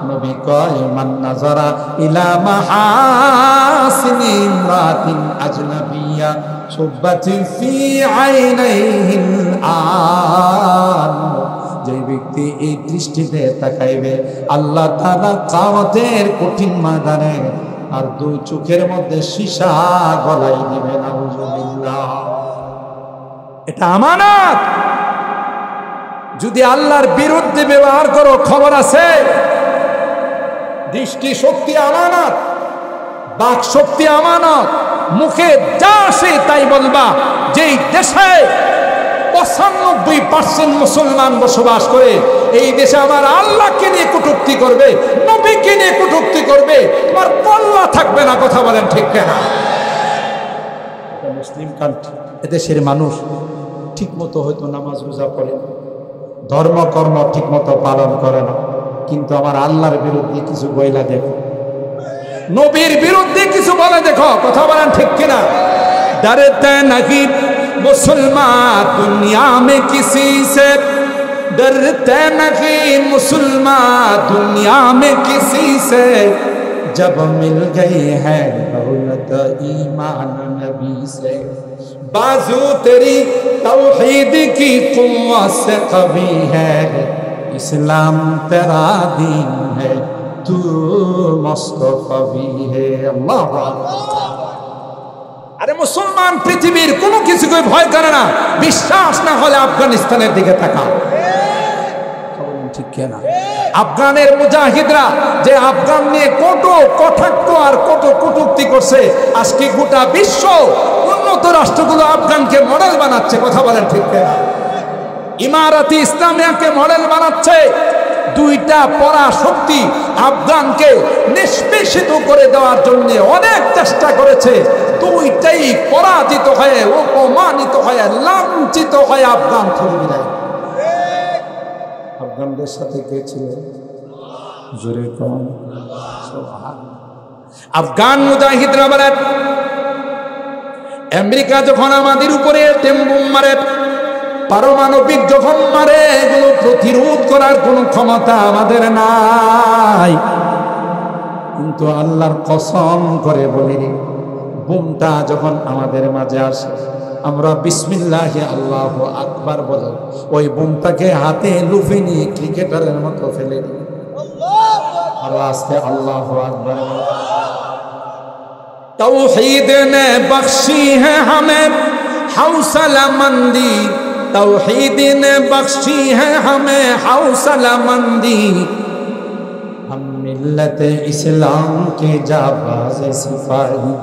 নবী কয়, মান নাজারা ইলা মাহাসিনি ইমরাতিন আজনাবিয়্যা সুব্বাতি ফি আইনাইহিল আন, যে ব্যক্তি এই দৃষ্টিতে তাকাইবে, আল্লাহ তাআলা কিয়ামতের কঠিন ময়দানে আর দুই চোখের মধ্যে সীসা গলাই দিবে। নাউজুবিল্লাহ। এটা আমানত। যদি আল্লাহর বিরুদ্ধে ব্যবহার করো, খবর আছে। দৃষ্টি শক্তি আমানত, বাক শক্তি আমানত। মুখে যা আসে তাই বলবা। যেই দেশে 95% মুসলমান বসবাস করে, এই দেশে আমার আল্লাহকে নিয়ে কটূক্তি করবে, নবীকে নিয়ে কটূক্তি করবে, তোমার পল্লা থাকবে না। কথা বলেন ঠিক কিনা? মুসলিম কান্ট্রি, এদেশের মানুষ ঠিক মতো হয়তো নামাজ রোজা পড়ে, ধর্মকর্ম ঠিক মতো পালন করে না, কিন্তু আমার আল্লাহর বিরুদ্ধে কিছু বইলা দেখো, নবীর বিরুদ্ধে কিছু বলে দেখো। কথা বলেন ঠিক কিনা? ডরতে নাকি मुसलमान दुनिया में किसी से, डरते नहीं मुसलमान दुनिया में किसी से, जब मिल गई है दौलत ईमान नबी से, बाजू तेरी तौहीद की कुव्वत से कवी है, इस्लाम तेरा दीन है, तू मुस्तफी है। अल्लाह আরে মুসলমান পৃথিবীর কোনো কিছুকে ভয় করে না। বিশ্বাস না হলে আফগানিস্তানের দিকে তাকাও। ঠিক কিনা? আফগানের মুজাহিদরা যে আফগান নিয়ে কত কটাক্ষ আর কত কটূক্তি করছে, আজকে গোটা বিশ্ব উন্নত রাষ্ট্রগুলো আফগানকে মডেল বানাচ্ছে। কথা বলেন ঠিক কিনা? ইমারাতি ইসলামিয়াকে মডেল বানাচ্ছে। দুইটা পরা শক্তি আফগানকে নিষ্পেষিত করে দেওয়ার জন্য অনেক চেষ্টা করেছে। দুইটাই পরাজিত হয়ে, অপমানিত হয়ে, লাঞ্ছিত হয়ে আফগান থরে বিদায়। আফগানদের সাথে কে ছিল? জোরে কোন? আফগান মুজাহিদরা বলেন, আমেরিকা যখন আমাদের উপরে টেম্বুম মারে, পারমাণবিক যখন মারে, এগুলো প্রতিরোধ করার কোনো ক্ষমতা আমাদের নাই। কিন্তু আল্লাহর কসম করে বলি, বুমটা যখন আমাদের মাঝে আসে, আমরা বিসমিল্লাহি আল্লাহু আকবার বলে ওই বুমটাকে হাতে লুফে নিয়ে ক্রিকেটারের মতো ফেলে দিই। আল্লাহ আস্তে আল্লাহু আকবার। तौहीद ने बख्शी है हमें हौसला मंदी, तौहीद ने बख्शी है हमें हौसला मंदी, हम मिल्लत इस्लाम के जाबाज सिपाही,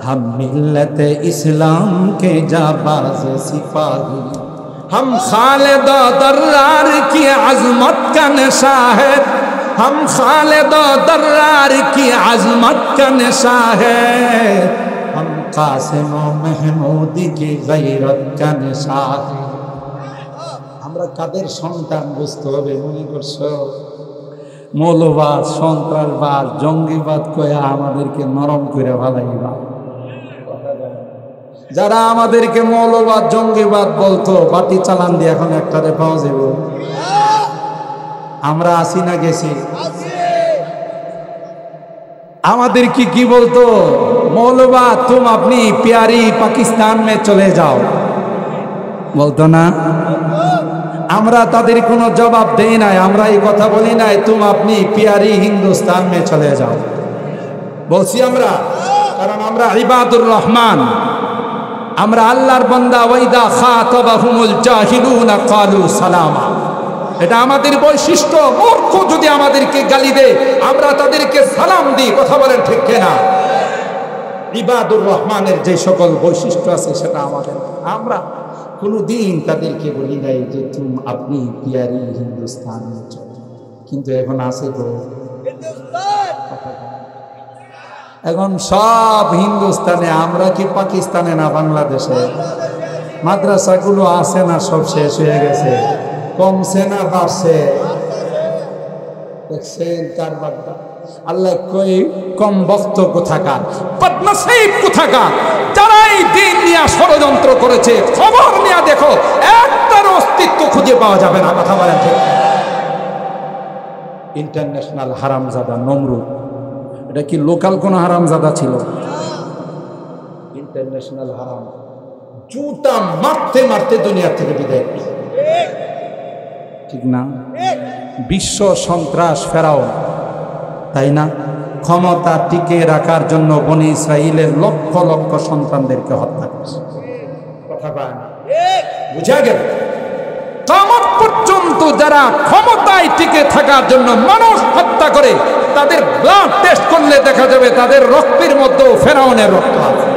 हम मिल्लत इस्लाम के जाबाज सिपाही, हम खालिद दर्रार की अजमत का नशा है, हम खालिद दर्रार की अजमत का नशा है, हम कासिम महमूदी की गैरत का नशा है। আমরা কাদের সন্তান বুঝতে হবে। মনে করছো মৌলবাদ, সন্ত্রাসবাদ, জঙ্গিবাদ কয়ে আমাদেরকে নরম করে ভালাইবা? যারা আমাদেরকে মৌলবাদ জঙ্গিবাদ বলতো বাটি চালান দিয়ে এখন একটারে পাওয়া যাব। আমরা আসি না গেছি? আমাদের কি বলতো? মৌলবাদ তুম আপনি প্যারি পাকিস্তান মে চলে যাও, বলতো না? আমরা তাদের কোনো জবাব দেই নাই, আমরা এই কথা বলি নাই তুম আপনি প্যারি হিন্দুস্তান মে চলে যাও, বলছি আমরা? কারণ আমরা ইবাদুর রহমান, আমরা আল্লাহর বান্দা। ওয়াইদা খাতাবাহুমুল জাহিলুনা ক্বালু সালামা, এটা আমাদের বৈশিষ্ট্য। মূর্খ যদি আমাদেরকে গালি দেয় আমরা তাদেরকে সালাম দিই, কথা বলেন ঠিক কিনা? ইবাদুর রহমানের যে সকল বৈশিষ্ট্য আছে সেটা আমাদের। আমরা কোনোদিন তাদেরকে বলি নাই যে তুম আপনি পিয়ারি হিন্দুস্তান, কিন্তু এখন আছে তো এখন সব হিন্দুস্তানে। আমরা কি পাকিস্তানে না বাংলাদেশে? মাদ্রাসাগুলো আছে না সব শেষ হয়ে গেছে? কমছে না বাড়ছে? দেখছেন কারবারটা? আল্লাহ কই কম বক্ত কোথাকার, বদনসিব কোথাকার, যারা এই দিন নিয়ে ষড়যন্ত্র করেছে খবর নিয়ে দেখো, একটার অস্তিত্ব খুঁজে পাওয়া যাবে না, কথা বলেন ঠিক? ইন্টারন্যাশনাল হারামজাদা নমরুদ, এটা কি লোকাল কোন হারামজাদা ছিল? ইন্টারন্যাশনাল হারাম, জুতা মারতে মারতে দুনিয়া থেকে বিদায়, ঠিক না? বিশ্ব সন্ত্রাস ফেরাউন, তাই না? ক্ষমতা টিকে রাখার জন্য বনি ইসরাইলের লক্ষ লক্ষ সন্তানদেরকে হত্যা করেছে, কথা বলেন? বুঝা গেল? কিয়ামত পর্যন্ত যারা ক্ষমতায় টিকে থাকার জন্য মানুষ হত্যা করে, তাদের ব্লাড টেস্ট করলে দেখা যাবে তাদের রক্তের মধ্যেও ফেরাউনের রক্ত আছে।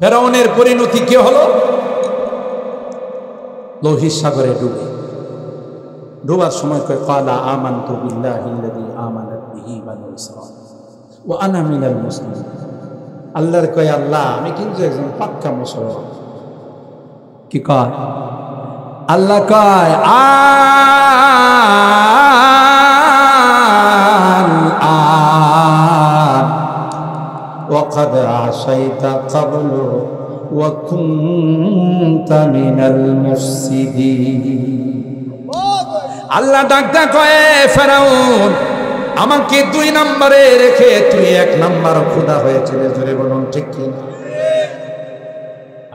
ফেরাউনের পরিণতি কি হলো? লোহিত সাগরে ডুবার সময় কয় ক্বালা আমানতু বিল্লাহিল্লাযী আমানাত বিহি বানু ইসরাঈল ওয়া আনা মিনাল মুসলিমিন। আল্লাহর কয় আল্লাহ আমি কিন্তু একজন পাক্কা মুসলমান। কি কয়? আল্লাহ কয় وقد عصيت قبل وكنت من المفسدين। আল্লাহ ডাকতে কয় ফেরাউন আমাকে 2 নম্বরে রেখে তুই 1 নম্বর খোদা হয়েছিল, জোরে বলুন ঠিক কি?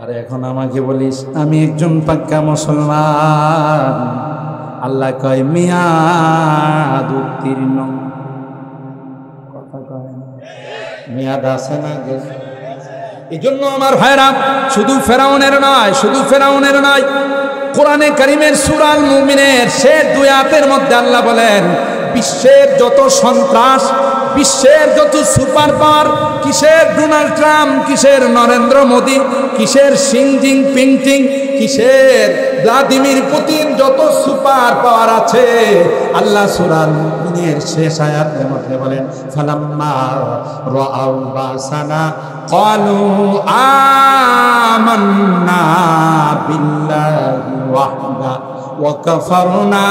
আর এখন আমাকে বলিস আমি একজন পাক্কা মুসলমান। আল্লাহ কয় মিয়াদ উত্তীর্ণ, কথা কয় মেয়াদ আছে না? এই জন্য আমার ভাইরা শুধু ফেরাউনের নয়, কোরআনে কারিমের সূরা আল মুমিনের শেষ 2 আয়াতের মধ্যে আল্লাহ বলেন বিশ্বের যত সন্ত্রাস, বিশ্বের যত সুপার পাওয়ার, কিসের ডোনাল্ড ট্রাম্প, কিসের নরেন্দ্র মোদী, কিসের শি জিনপিং, কিসের ভ্লাদিমির পুতিন, যত সুপার পাওয়ার আছে আল্লাহ সূরা আল মুমিনের শেষ আয়াতের মধ্যে বলেন ফালাম্মা রাআউ বাসানা ক্বালু আমান্না বিল্লাহি ওয়াহদা ওয়া কাফারনা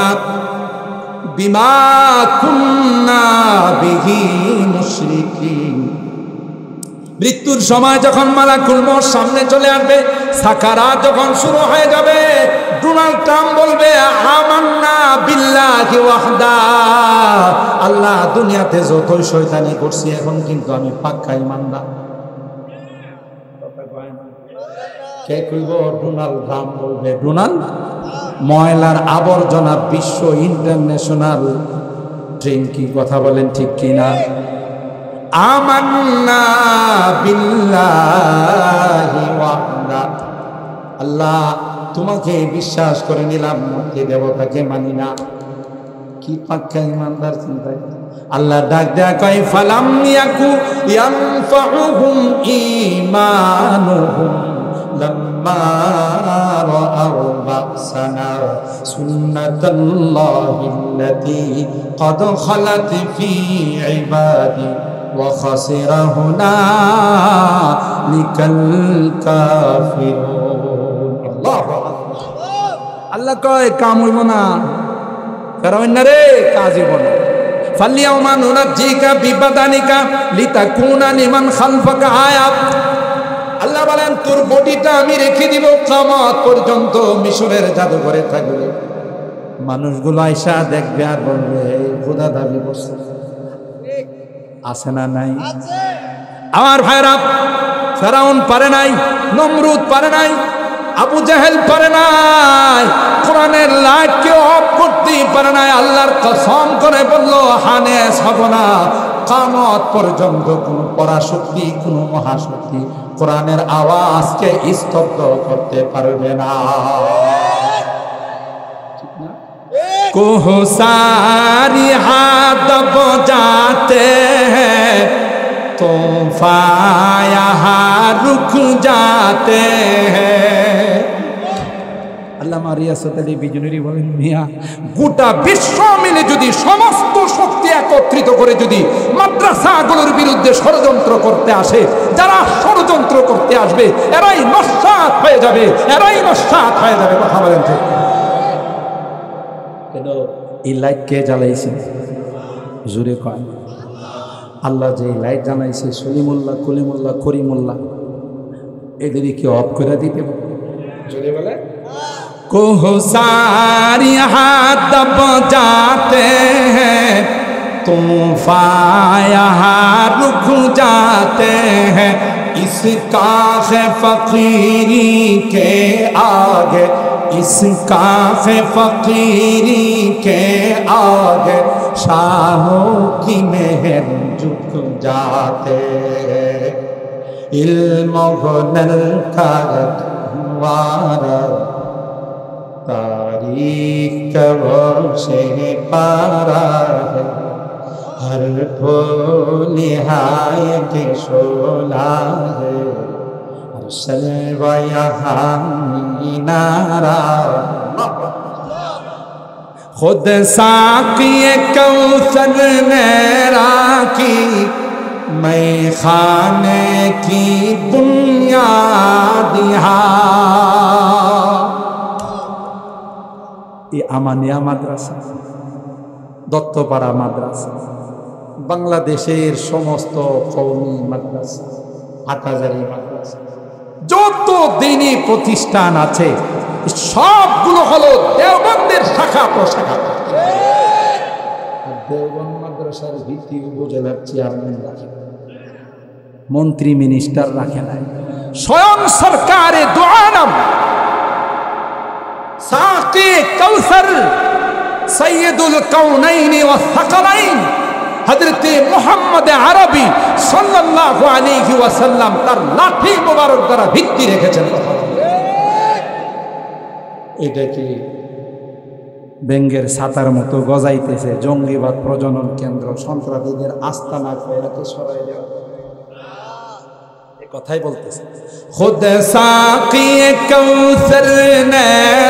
বিমা কুন্না বিহি মুশরিকিন। মৃত্যুর সময় যখন মালাকুল মউত সামনে চলে আসবে, সাকারাত যখন শুরু হয়ে যাবে, ডোনাল্ড ট্রাম্প বলবে আমান্না বিল্লাহি ওয়াহদা, আল্লাহ দুনিয়াতে যতই শয়তানি করছি এখন কিন্তু আমি পাক্কা ঈমানদার। কে কইব? ডোনাল্ড ট্রাম্প বলবে। ডোনাল্ড ময়লার আবর্জনা বিশ্ব ইন্টারন্যাশনাল ট্রেন, কি কথা বলেন ঠিক কিনা? আমান্না বিল্লাহি ওয়াহদা, আল্লাহ তোমাকে বিশ্বাস করে নিলাম, মূর্তি দেবতাকে মানি না। কি পাক্কা ঈমানদার চিন্তা! আল্লাহ ডাক দেয়া কয় ফালাম ইয়াকু ইয়ানফাউহুম ঈমানুহুম লাম্মা রাআউ বাসানা সুন্নাতাল্লাহিল্লাতী ক্বাদ খালাত ফী ইবাদি ওয়া খাসিরা হুনালিকাল কাফিরুন। আল্লাহু আকবার। আল্লাহ কয় কাম হইব না, ফেরাউন না রে কাজী বনে ফালিয়াউমা নুনাজ্জিকা বিবাদানিকা লিতাকুনা লিমান খালফাকা আয়াত। আল্লাহ বলেন তোর বডিটা আমি রেখে দিব কিয়ামত পর্যন্ত মিশরের জাদুঘরে থাকবে। মানুষগুলো আয়সা দেখবে আর বলবে খোদা দাবি করছে। আছে না নাই? আমার ভাইরা, ফেরাউন পারে নাই, নমরুদ পারে নাই, আবু জাহেল পারে নাই, কোরআনের লাইট কেউ অফ করতেই পারে নাই। আল্লাহর কসম করে বলল হানেস হব না কিয়ামত পর্যন্ত। কোন পরাশক্তি, কোন মহাশক্তি কোরআনের আওয়াজকে স্তব্ধ করতে পারবে না। কোহ সারি হাত বজাতে হ্যাঁ तूफ़ान यहाँ रुक जाते हैं। আল্লামা রিয়াসত আলী বিজনুরি বলেন মিয়া গোটা বিশ্ব মিলে যদি সমস্ত শক্তি একত্রিত করে যদি মাদ্রাসাগুলোর বিরুদ্ধে ষড়যন্ত্র করতে আসে, যারা ষড়যন্ত্র করতে আসবে এরাই নস্যাৎ হয়ে যাবে, এরাই নস্যাৎ হয়ে যাবে। কথা বলেন ঠিক? কেন এই লাইট কে জ্বালাইছে? জোরে কয়। আল্লাহ যে লাইট জানাইছে সলিমুল্লাহ, কলিমুল্লাহ, করিমুল্লাহ এদেরই কি অফ করে দিতে? জোরে বলে কোহ সারি হাত দব যাতে हैं तूफ़ान यहाँ रुक जाते हैं इसका है फ़कीरी के आगे, इसका है फ़कीरी के आगे शाहों की मेहर झुक जाते हैं। इल्म हुनर का रखवाला तारीख कब से पारा है, हर फूल हाय के शोला है, हर शलवा यहाँ मीनारा। खुद साक़िए कौसर मेरा की मैं खाने की बुनियाद यहाँ। এই আমানিয়া মাদ্রাসা, দত্তপাড়া মাদ্রাসা, বাংলাদেশের সমস্ত কওমি মাদ্রাসা, হাটহাজারী মাদ্রাসা, যত দ্বীনি প্রতিষ্ঠান আছে সবগুলো হলো দেওবন্দের শাখা প্রশাখা। দেওবন্দ মাদ্রাসার ভিত্তি উপজেলার চেয়ারম্যান রাখে, মন্ত্রী মিনিস্টার রাখে নাই, স্বয়ং সরকারে দু আলম সাকি কাউসার সৈয়দুল কাউনাইন ওয়া সাকালাইন হযরতে মুহাম্মদ আরবি সাল্লাল্লাহু আলাইহি ওয়াসাল্লাম তার লাঠি মোবারক দ্বারা ভিত্তি রেখেছেন। এটা কি বেঙ্গের ছাতার মতো গজাইতেছে? জঙ্গিবাদ প্রজনন কেন্দ্র, সন্ত্রাসীদের আস্তানা কয়রাকে সরাই দেওয়া, কথাই বলতেছে। খুদ সাকি কাউসার নে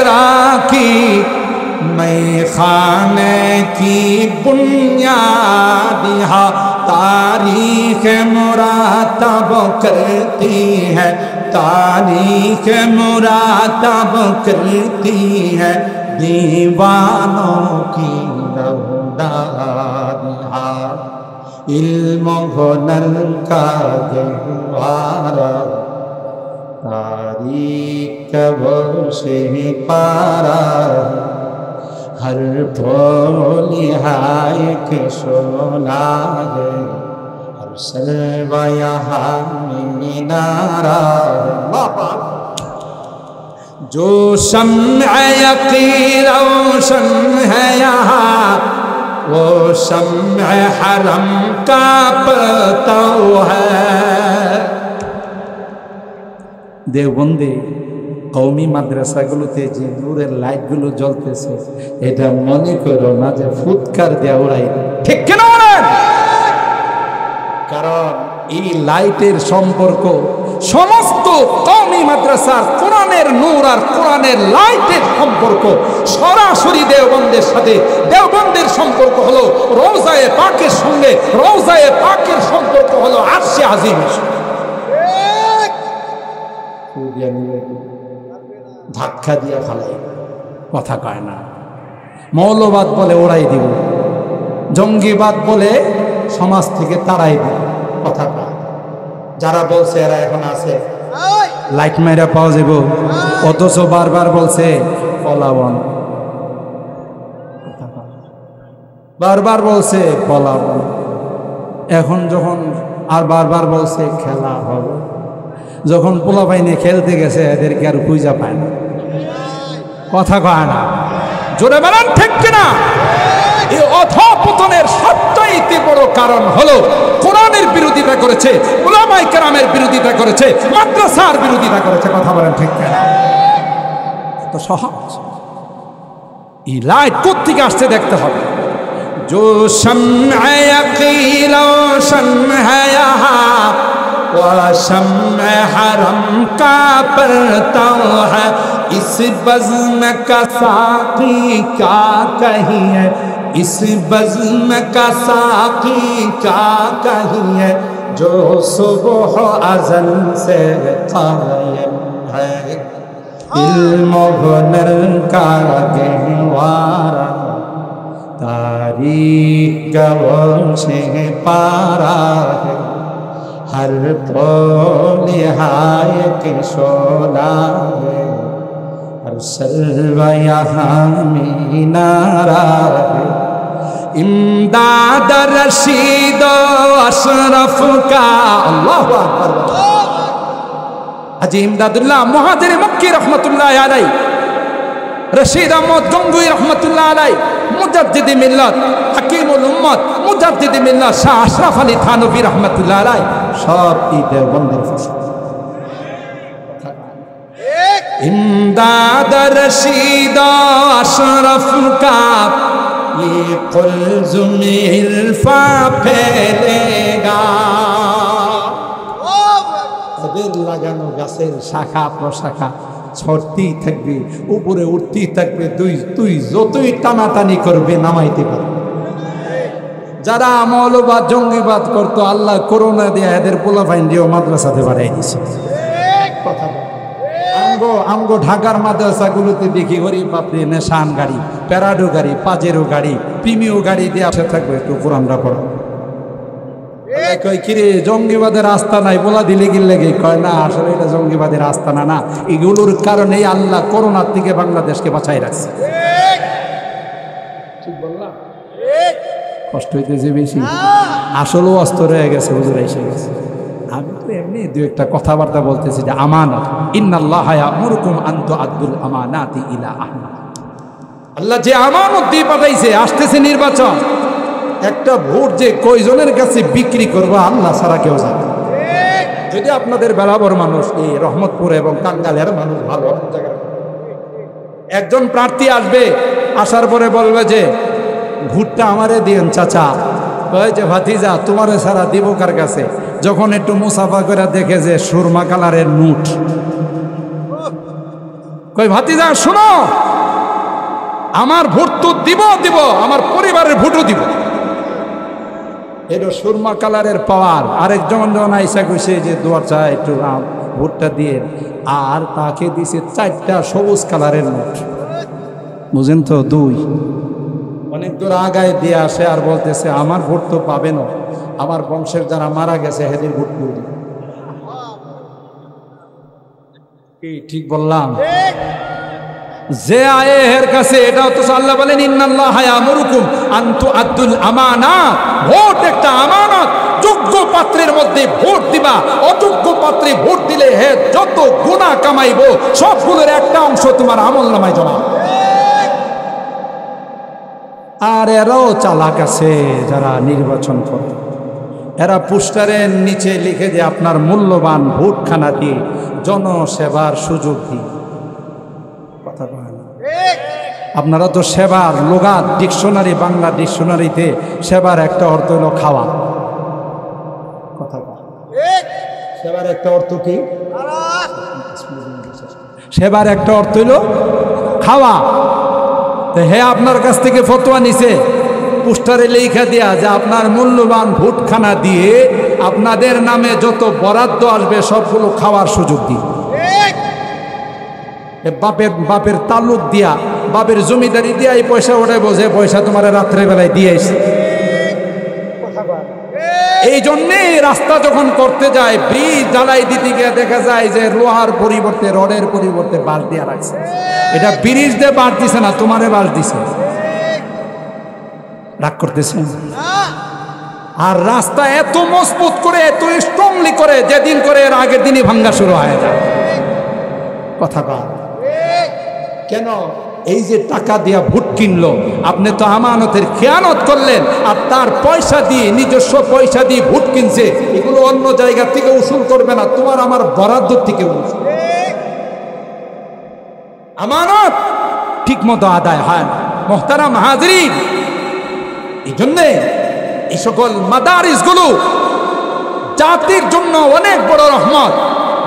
রাখি मैं खाने की बुनियाद यहाँ तारीख मुरातब करती है, तारीख मुरातब करती है दीवानों की रौदाद यहाँ। इल्म हुनर का गहवारा तारीख कब से पारा, हर फूल हाय के शोला है, हर सलवा यहाँ मीनारा है। जो शम्अ यक़ीन रोशन है यहाँ वो शम्अ हरम का परताव है। देवबंदी কওমি মাদ্রাসাগুলোতে যে নূরের লাইটগুলো জ্বলতেছে এটা মনে করো না যে ফুৎকার দেওয়া উড়াই, ঠিক কেন বলেন? কারণ এই লাইটের সম্পর্ক সমস্ত কওমি মাদ্রাসার কোরআনের নূর আর কোরআনের লাইটের সম্পর্ক সরাসরি দেওবন্দের সাথে। দেওবন্দের সম্পর্ক হলো রওজায়ে পাকের সঙ্গে, রওজায়ে পাকের সম্পর্ক হলো আরশে আজিমের সঙ্গে। ধাক্কা দিয়া ফেলাই, কথা কয় না। মৌলবাদ বলে ওড়াই দিব, জঙ্গিবাদ বলে সমাজ থেকে তাড়াই দিব। কথাটা যারা বলছে এরা এখন আছে, লাইট মাইরা পাওয়া যাব, অথচ বারবার বলছে পলাবন, বারবার বলছে পলাবন। এখন যখন আর বারবার বলছে খেলা হবে, যখন পোলা বাইনে খেলতে গেছে এদেরকে আর খুঁজা পায় না, কথা কয় না। জোরে বলেন ঠিক কিনা? এই অধঃপতনের সবচাইতে বড় কারণ হলো কোরআনের বিরোধিতা করেছে, উলামায়ে কেরামের বিরোধিতা করেছে, মাদ্রাসার বিরোধিতা করেছে। কথা বলেন ঠিক কিনা? এত সহজ। এই লাইট কোত্থেকে আসছে দেখতে হবে। जो शम्अ यकील व शम्अ यहाँ व शम्अ हरम का परताव है, इस बज़्म का साक़ी क्या कहिए, इस बज़्म का साक़ी क्या कहिए, जो सुबह अज़न से क़ायम है, इल्म हुनर का गहवारा, तारीख गवशे पारा है, हर पल हाय के शोला है, हर सलवा यहाँ मीनारा है, इमदाद रशीद अशरफ का। अल्लाहु अकबर। हाजी इमदादुल्लाह मुहाजिर मक्की रहमतुल्लाह अलैह, रशीद अहमद गंगोई रहमतुल्लाह अलैह, मुजद्दिद मिल्लत हकीमुल उम्मत मुजद्दिद मिल्लत शाह अशरफ अली थानवी रहमतुल्लाह अलैह सब ঈদের বন্ধের ফসল। इमदाद रशीद अशरफ का ये कुलजुम इल्फा फैलेगा, এদের লাগানো গাছের শাখা প্রশাখা ছড়তেই থাকবে, উপরে উঠতেই থাকবে, তুই যতই টানাটানি করবে নামাইতে পারবে। যারা মৌলবাদ জঙ্গিবাদ করতো আল্লাহ করোনা দিয়ে এদের পোলাপাইন দিয়েও মাদ্রাসাতে বাড়াই দিছে। আমগো ঢাকার মাদ্রাসাগুলোতে দেখি গরিব বাপরে নেশান গাড়ি, প্যারাডো গাড়ি, পাজেরো গাড়ি, প্রিমিও গাড়ি দিয়ে আসে থাকবে একটু কোরআনরা পড়া। কয় কিরে জঙ্গিবাদের রাস্তা নাই, বলা দিলে গিলে গে কয় না, আসলে এটা জঙ্গিবাদের রাস্তা না। না, এগুলোর কারণেই আল্লাহ করোনার থেকে বাংলাদেশকে বাঁচাই রাখছে। ঠিক বললাম? কষ্ট হইতেছে বেশি, আসলেও অস্ত রয়ে গেছে, হুজুর এসে গেছে। আমি তো এমনি দু একটা কথাবার্তা বলতেছি যে আমানত, ইন্নাল্লাহা ইয়ামুরুকুম আন তুআদ্দুল আমানাতি ইলা আহলিহা। আল্লাহ যে আমানত দিয়ে পাঠাইছে, আসতেছে নির্বাচন, একটা ভোট যে কয়জনের কাছে বিক্রি করবা আল্লাহ ছাড়া কেউ জানে। যদি আপনাদের বেলাবর মানুষ, এই রহমতপুর এবং টাঙ্গাইলের মানুষ ভালো, একজন প্রার্থী আসবে, আসার পরে বলবে যে ভোটটা আমারে দিয়েন চাচা, কয় যে ভাতিজা তোমারে ছাড়া দিব কার কাছে। যখন একটু মুসাফা করে দেখে যে সুরমা কালারের নোট, কই ভাতিজা শোনো, আমার ভোট তো দিব, আমার পরিবারের ভোটও দিব। এটা সুরমা কালারের পাওয়ার। আরেকজন যখন আইসা কইছে যে দোয়া চায় একটু ভোটটা দিয়ে, আর তাকে দিছে 4টা সবুজ কালারের নোট, বুঝেন তো, 2 অনেক দূর আগায় দিয়ে আসে আর বলতেছে আমার ভোট তো পাবে না, আমার বংশের যারা মারা গেছে হেদের ভোট করবে। কি ঠিক বললাম? যে আয়ে এর কাছে, এটাও তো আল্লাহ বলেন ইন্নাল্লাহা ইয়ামুরুকুম আন তুআদ্দুল আমানাত, ভোট একটা আমানত। যোগ্য পাত্রের মধ্যে ভোট দিবা, অযোগ্য পাত্রে ভোট দিলে হে যত গুনাহ কামাইবো সবগুলোর একটা অংশ তোমার আমলনামায় জমা। আর এরাও চালাক আছে যারা নির্বাচন করে, এরা পোস্টারের নিচে লিখে যে আপনার মূল্যবান ভোটখানা দিয়ে জনসেবার সুযোগ দিই। কথা বলেন, আপনারা তো সেবার লোগাত ডিকশনারি, বাংলা ডিকশনারিতে সেবার একটা অর্থ হলো খাওয়া। কথা বলেন, সেবার একটা অর্থ কি? সেবার একটা অর্থ হলো খাওয়া। তো হে আপনার কাছ থেকে ফতোয়া নিছে, পোস্টারে লেখা দেয়া যে আপনার মূল্যবান ভোটখানা দিয়ে আপনাদের নামে যত বরাদ্দ আসবে সবগুলো খাওয়ার সুযোগ দিই। বাপের তালুক দিয়া বাপের জমিদারি দিয়ে এই পয়সা ওঠে বোঝে পয়সা তোমার রাত্রে বেলায় দিয়ে আসছে। এই জন্যে রাস্তা যখন করতে যায় ব্রিজ ঢালাই দিতে গিয়ে দেখা যায় যে লোহার পরিবর্তে রডের পরিবর্তে বাঁশ দিয়ে রাখছে। এটা ব্রিজ দিয়ে বাঁশ দিছে না, তোমারে বাঁশ দিছে। রাগ করতেছেন? আর রাস্তা এত মজবুত করে এত স্ট্রংলি করে যেদিন করে এর আগের দিনই ভাঙ্গা শুরু হয়ে যায়। কথা বল কেন? এই যে টাকা দিয়া ভোট কিনলো, আপনি তো আমানতের খেয়ানত করলেন, আর তার পয়সা দিয়ে নিজস্ব পয়সা দিয়ে ভোট কিনছে। এগুলো অন্য জায়গা থেকে উসুল করবে না, তোমার আমার বরাদ্দ থেকে উসুল। আমানত ঠিক মতো আদায় হয় না। মোহতারাম হাজরিন, এই জন্যে এই সকল মাদারিসগুলো জাতির জন্য অনেক বড় রহমত।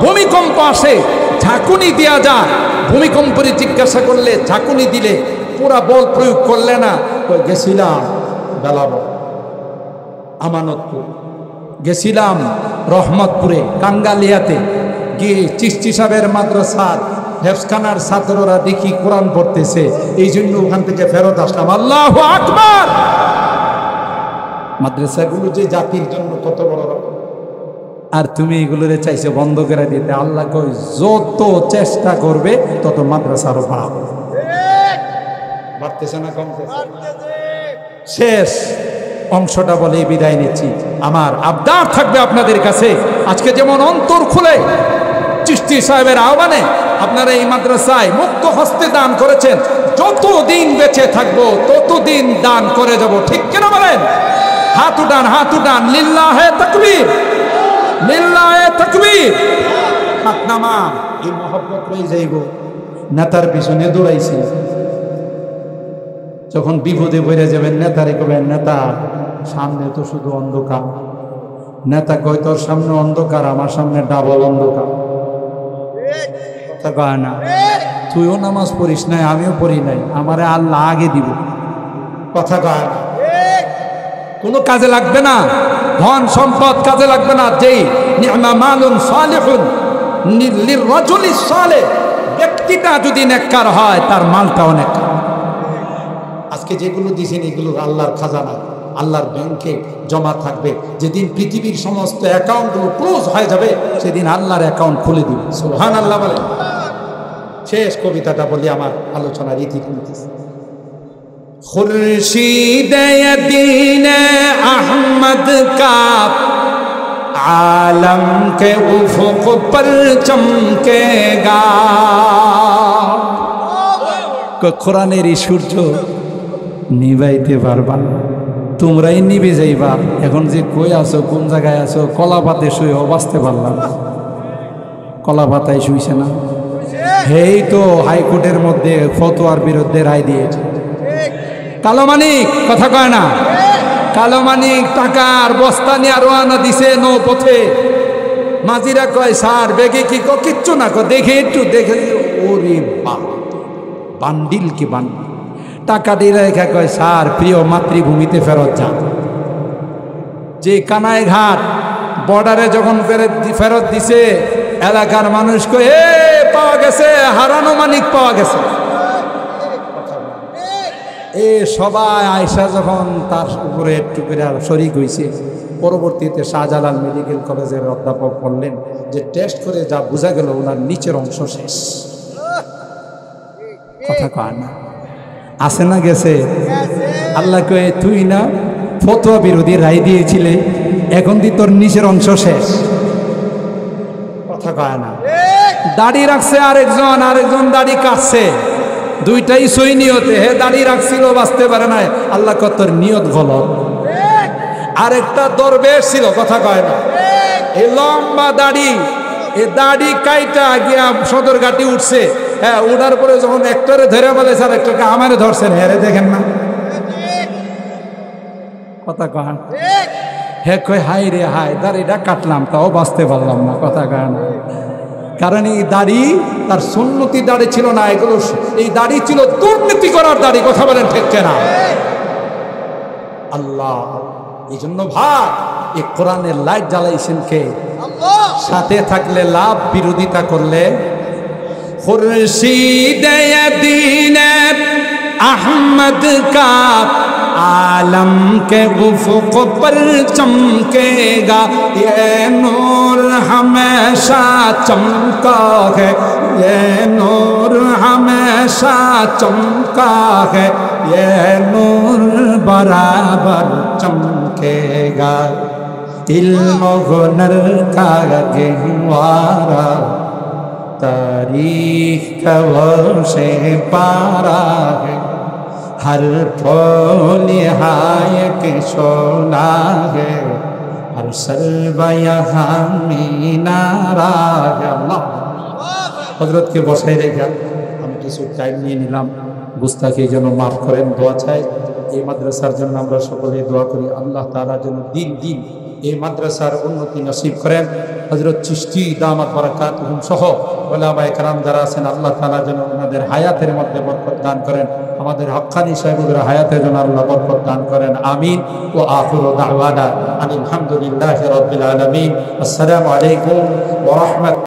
ভূমিকম্প আসে, ঝাঁকুনি দেওয়া যায়। ভূমিকম্পের জিজ্ঞাসা করলে ঝাঁকুনি দিলে পুরা বল প্রয়োগ করলে না। গেছিলাম বেলাবো আমানতপুর, গেছিলাম রহমতপুরে কাঙ্গালিয়াতে গিয়ে চিশতি সাহেবের মাদ্রাসার হেফসখানার ছাত্ররা দেখি কোরআন পড়তেছে, এই জন্য ওখান থেকে ফেরত আসলাম। আল্লাহু আকবার! মাদ্রাসাগুলো যে জাতির জন্য কত বড় রকম, আর তুমি এগুলোরে চাইছে বন্ধ করে দিতে। আল্লাহ কই যত চেষ্টা করবে তত মাদ্রাসারও বাড়াবে। বাড়তেছে না কমতেছে? শেষ অংশটা বলে বিদায় নিচ্ছি। আমার আবদার থাকবে আপনাদের কাছে, আজকে যেমন অন্তর খুলে চিশতি সাহেবের আহ্বানে আপনারা এই মাদ্রাসায় মুক্ত হস্তে দান করেছেন, যতদিন বেঁচে থাকবো ততদিন দান করে যাব। ঠিক কিনা বলেন? হাত উঠান, হাত উঠান। লিল্লাহে তাকবীর, লিল্লাহে তাকবীর। হাত নামা। এই মহব্বত রয়ে যাইব। নেতার পিছনে দৌড়াইছি, যখন বিপদে পড়ে যাবেন নেতারে কবেন, নেতা সামনে তো শুধু অন্ধকার। নেতা কয় তোর সামনে অন্ধকার, আমার সামনে ডাবল অন্ধকার। কথা কয় না? তুইও নামাজ পড়িস নাই, আমিও পড়ি নাই, আমারে আল্লাহ আগে দিব। কথা কয় না? কোনো কাজে লাগবে না, ধন সম্পদ কাজে লাগবে না। যেই নি'মা মালুন সালিহুন লিররাজুলিস সালিহ, ব্যক্তিটা যদি নেককার হয় তার মালটাও নেককার। আজকে যেগুলো দিয়েছেন এগুলো আল্লাহর খাজানা, আল্লাহর ব্যাংকে জমা থাকবে। যেদিন পৃথিবীর সমস্ত অ্যাকাউন্টগুলো ক্লোজ হয়ে যাবে সেদিন আল্লাহর অ্যাকাউন্ট খুলে দিবে। সুবহানাল্লাহ বলে। শেষ কবিতাটা বলি, আমার আলোচনার ইতি খুলতেছে। खुर्शीद दीन अहमद का आलम के उफुक पर चमकेगा। কোরআনের এই সূর্য নিবাইতে পারবা না, তোমরাই নিবে যাইবা। এখন যে কই আছো, কোন জায়গায় আছো, কলা পাতে শুয়েও বাঁচতে পারলাম। কলা পাতায় শুইছে না, এই তো হাইকোর্টের মধ্যে ফতোয়ার বিরুদ্ধে রায় দিয়েছে। কালো মানিক, কথা কয় না? কালো মানিক টাকার বস্তা নিয়ে রওনা দিছে নৌপথে। মাঝিরা কয় স্যার বেগে কি? কিচ্ছু না, দেখে একটু দেখে। ওরে বান্ডিল কি বান্ডিল! টাকা দিয়ে রেখা কয় স্যার প্রিয় মাতৃভূমিতে ফেরত যান। যে কানাই ঘাট বর্ডারে যখন ফেরত দিছে, এলাকার মানুষ কয় এ পাওয়া গেছে, হারানো মানিক পাওয়া গেছে। এ সবাই আয়সা যখন তার উপরে একটু করে শরিক হয়েছে, পরবর্তীতে শাহজালাল মেডিকেল কলেজের অধ্যাপক বললেন যে টেস্ট করে যা বোঝা গেল ওনার নিচের অংশ শেষ। কথা কয় না? আছে না গেছে? আল্লাহ কয়ে তুই না ফতোয়া বিরোধী রায় দিয়েছিলে, এখন দি তোর নিচের অংশ শেষ। কথা কয় না? দাড়ি রাখছে আরেকজন দাড়ি কাটছে, দুইটাই সই নিয়তে। হে দাড়ি রাখছিল, বাঁচতে পারে না, আল্লাহ কয় তোর নিয়ত গলত। আরেকটা দরবেশ ছিল, কথা কয় না? এই লম্বা দাড়ি, এই দাড়ি কাইটা গিয়া সদরঘাটি উঠছে। হ্যাঁ, উঠার পরে যখন একটারে ধরে বলে স্যার একটাকে আমারে ধরছেন, হ্যাঁ রে দেখেন না। কথা কয়? হে কয় হাই রে হাই, দাড়িটা কাটলাম তাও বাঁচতে পারলাম না। কথা কয় না? কারণ এই দাড়ি তার সুন্নতি দাড়ি ছিল না, এগুলো এই দাড়ি ছিল দুর্নীতি করার দাড়ি। কথা বলেন ঠিক কিনা? আল্লাহ এই জন্য ভাই এই কোরআনের লাইট জ্বালাইছেন কে? সাথে থাকলে লাভ, বিরোধিতা করলে खुर्शीद दीन अहमद का आलम के उफ़ुक़ पर चमकेगा, ये नूर हमेशा चमका है, ये नूर हमेशा चमका है, ये नूर बराबर चमकेगा। इल्म हुनर का गहवारा तारीख का वो से पारा है, हर फूल हाय के सोना है, हर सर्व यहाँ मीनारा है। अल्लाह हजरत के बसाई रेखा আমি কিছু টাইম নিয়ে নিলাম, গুস্তাখি যেন মাফ করেন, দোয়া চাই। এই মাদ্রাসার জন্য আমরা সকলে দোয়া করি, আল্লাহ তাআলা যেন দিন দিন এই মাদ্রাসার উন্নতি নসিব করেন। হযরত চিশতি দামাত বারাকাতুহুম সহ উলামায়ে কেরাম যারা আছেন, আল্লাহ তাআলা যেন ওনাদের হায়াতের মধ্যে বরকত দান করেন, আমাদের হক্কানি সাহেবদের হায়াতে যেন আল্লাহ বরকত দান করেন। আমিন। ওয়া আখিরু দাওয়ানা আলহামদুলিল্লাহি রাব্বিল আলামিন। আসসালামু আলাইকুম ওয়া রাহমাতুল্লাহ।